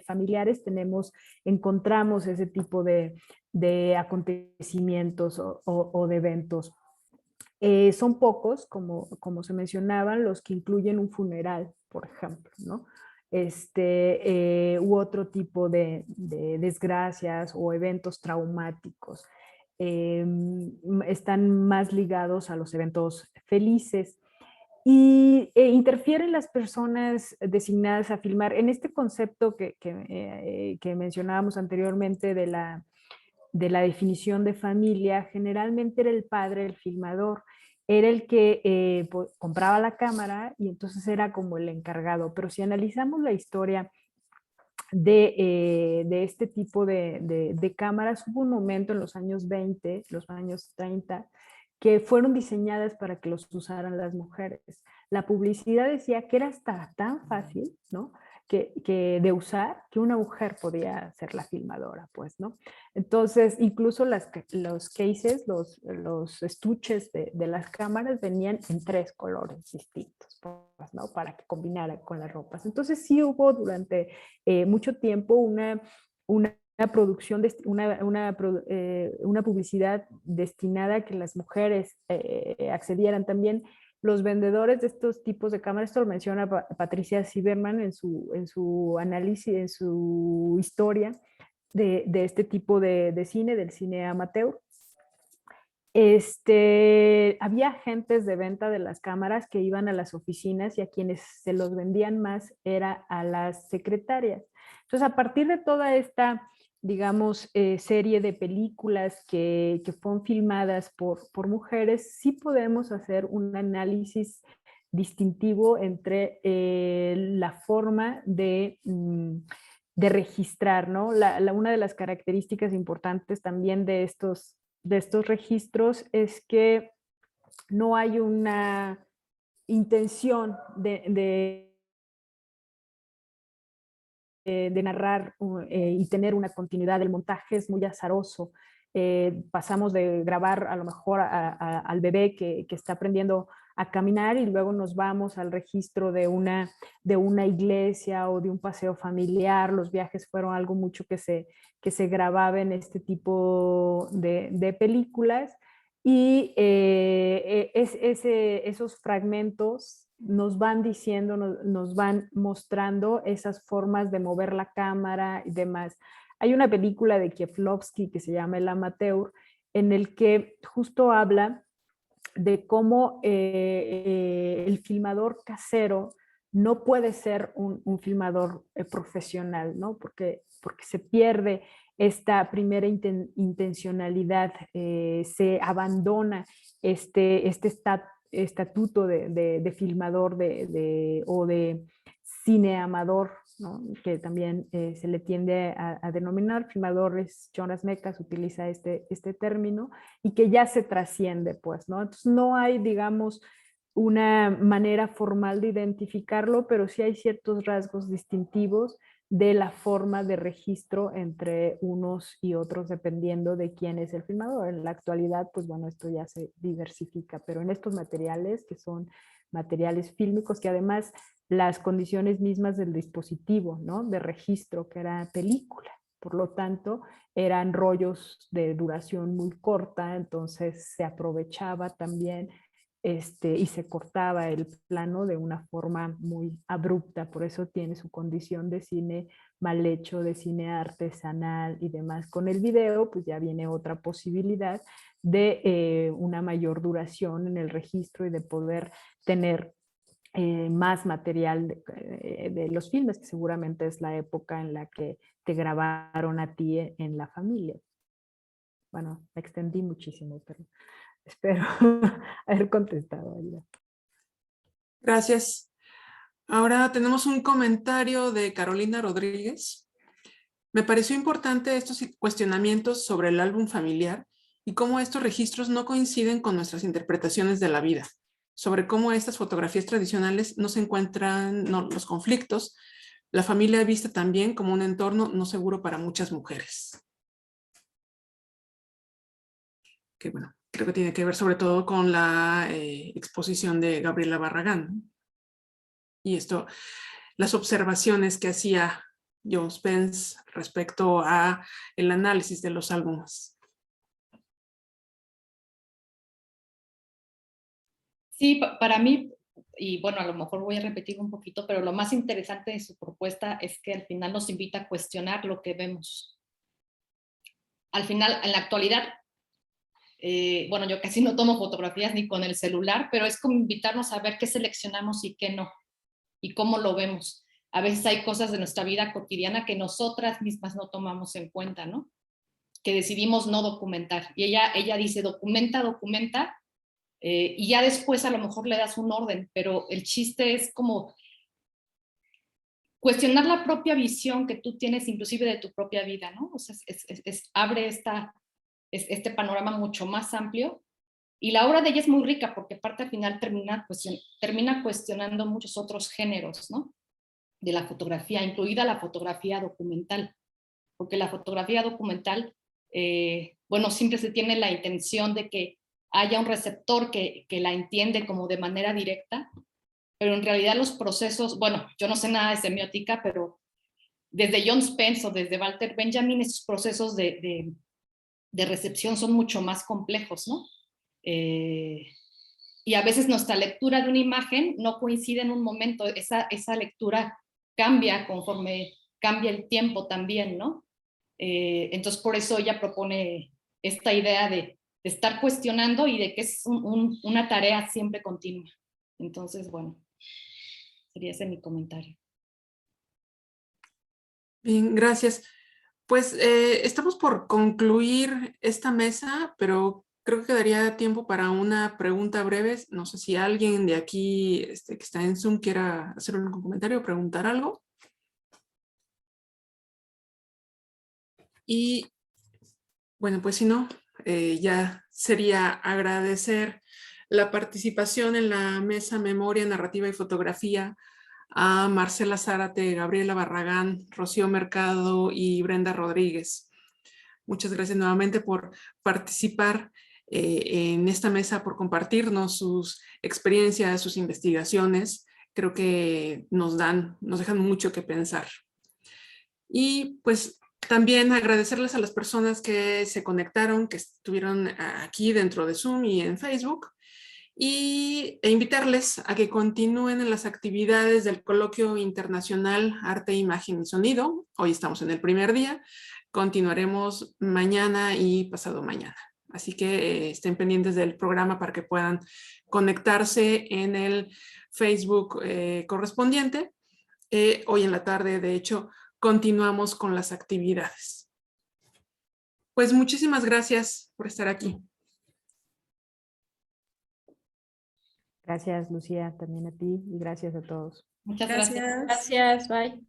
Speaker 5: familiares encontramos ese tipo de acontecimientos o de eventos. Son pocos, como se mencionaban, los que incluyen un funeral, por ejemplo, ¿no? U otro tipo de desgracias o eventos traumáticos. Están más ligados a los eventos felices. y interfieren las personas designadas a filmar en este concepto que mencionábamos anteriormente de la definición de familia. Generalmente era el padre, el filmador, era el que compraba la cámara y entonces era como el encargado. Pero si analizamos la historia de este tipo de cámaras, hubo un momento en los años 20, los años 30, que fueron diseñadas para que los usaran las mujeres. La publicidad decía que era hasta tan fácil, ¿no?, que de usar, que una mujer podía ser la filmadora, pues, ¿no? Entonces, incluso los cases, los estuches de las cámaras venían en 3 colores distintos, pues, ¿no?, para que combinara con las ropas. Entonces, sí hubo durante mucho tiempo una producción, una publicidad destinada a que las mujeres accedieran. También los vendedores de estos tipos de cámaras, esto lo menciona Patricia Zimmerman en su análisis, en su historia de este tipo de cine, del cine amateur. Había agentes de venta de las cámaras que iban a las oficinas y a quienes se los vendían más era a las secretarias. Entonces, a partir de toda esta, digamos, serie de películas que fueron filmadas por mujeres, sí podemos hacer un análisis distintivo entre la forma de registrar, ¿no? Una de las características importantes también de estos registros es que no hay una intención de narrar y tener una continuidad. El montaje es muy azaroso. Pasamos de grabar a lo mejor al bebé que está aprendiendo a caminar y luego nos vamos al registro de una iglesia o de un paseo familiar. Los viajes fueron algo mucho que se grababa en este tipo de películas y esos fragmentos nos van diciendo, nos van mostrando esas formas de mover la cámara y demás. Hay una película de Kieślowski que se llama El Amateur, en el que justo habla de cómo el filmador casero no puede ser un filmador profesional, ¿no? Porque se pierde esta primera intencionalidad, se abandona este estatuto de filmador o de cineamador, ¿no?, que también se le tiende a denominar. Filmadores, Jonas Mekas utiliza este término y que ya se trasciende, pues, ¿no? Entonces no hay, digamos, una manera formal de identificarlo, pero sí hay ciertos rasgos distintivos de la forma de registro entre unos y otros dependiendo de quién es el filmador. En la actualidad, pues bueno, esto ya se diversifica, pero en estos materiales que son materiales fílmicos, que además las condiciones mismas del dispositivo, ¿no?, de registro, que era película, por lo tanto eran rollos de duración muy corta, entonces se aprovechaba también y se cortaba el plano de una forma muy abrupta, por eso tiene su condición de cine mal hecho, de cine artesanal y demás. Con el video pues ya viene otra posibilidad de una mayor duración en el registro y de poder tener más material de los filmes, que seguramente es la época en la que te grabaron a ti en la familia. Bueno, me extendí muchísimo, pero espero haber contestado.
Speaker 2: Gracias. Ahora tenemos un comentario de Carolina Rodríguez. Me pareció importante estos cuestionamientos sobre el álbum familiar y cómo estos registros no coinciden con nuestras interpretaciones de la vida, sobre cómo estas fotografías tradicionales no se encuentran los conflictos, la familia vista también como un entorno no seguro para muchas mujeres. Que bueno, creo que tiene que ver sobre todo con la exposición de Gabriela Barragán, ¿no? Y esto, las observaciones que hacía John Spence respecto a el análisis de los álbumes.
Speaker 3: Sí, para mí, y bueno, a lo mejor voy a repetir un poquito, pero lo más interesante de su propuesta es que al final nos invita a cuestionar lo que vemos. Al final, en la actualidad, Bueno, yo casi no tomo fotografías ni con el celular, pero es como invitarnos a ver qué seleccionamos y qué no, y cómo lo vemos. A veces hay cosas de nuestra vida cotidiana que nosotras mismas no tomamos en cuenta, ¿no? Que decidimos no documentar. Y ella dice, documenta, y ya después a lo mejor le das un orden, pero el chiste es como cuestionar la propia visión que tú tienes inclusive de tu propia vida, ¿no? O sea, abre este panorama mucho más amplio. Y la obra de ella es muy rica porque aparte al final termina cuestionando muchos otros géneros, ¿no? De la fotografía, incluida la fotografía documental. Porque la fotografía documental, bueno, siempre se tiene la intención de que haya un receptor que la entiende como de manera directa, pero en realidad los procesos, bueno, yo no sé nada de semiótica, pero desde John Spence o desde Walter Benjamin, esos procesos de recepción son mucho más complejos, ¿no? Y a veces nuestra lectura de una imagen no coincide en un momento, esa lectura cambia conforme cambia el tiempo también, ¿no? Entonces por eso ella propone esta idea de estar cuestionando y de que es una tarea siempre continua. Entonces, bueno, sería ese mi comentario.
Speaker 2: Bien, gracias. Pues estamos por concluir esta mesa, pero creo que quedaría tiempo para una pregunta breve. No sé si alguien de aquí que está en Zoom quiera hacer un comentario o preguntar algo. Y bueno, pues si no, ya sería agradecer la participación en la mesa Memoria, Narrativa y Fotografía a Marcela Zárate, Gabriela Barragán, Rocío Mercado y Brenda Rodríguez. Muchas gracias nuevamente por participar en esta mesa, por compartirnos sus experiencias, sus investigaciones. Creo que nos dejan mucho que pensar. Y pues también agradecerles a las personas que se conectaron, que estuvieron aquí dentro de Zoom y en Facebook, e invitarles a que continúen en las actividades del Coloquio Internacional Arte, Imagen y Sonido. Hoy estamos en el primer día, continuaremos mañana y pasado mañana. Así que estén pendientes del programa para que puedan conectarse en el Facebook correspondiente. Hoy en la tarde, de hecho, continuamos con las actividades. Pues muchísimas gracias por estar aquí.
Speaker 5: Gracias, Lucía, también a ti y gracias a todos.
Speaker 3: Muchas gracias.
Speaker 1: Gracias, bye.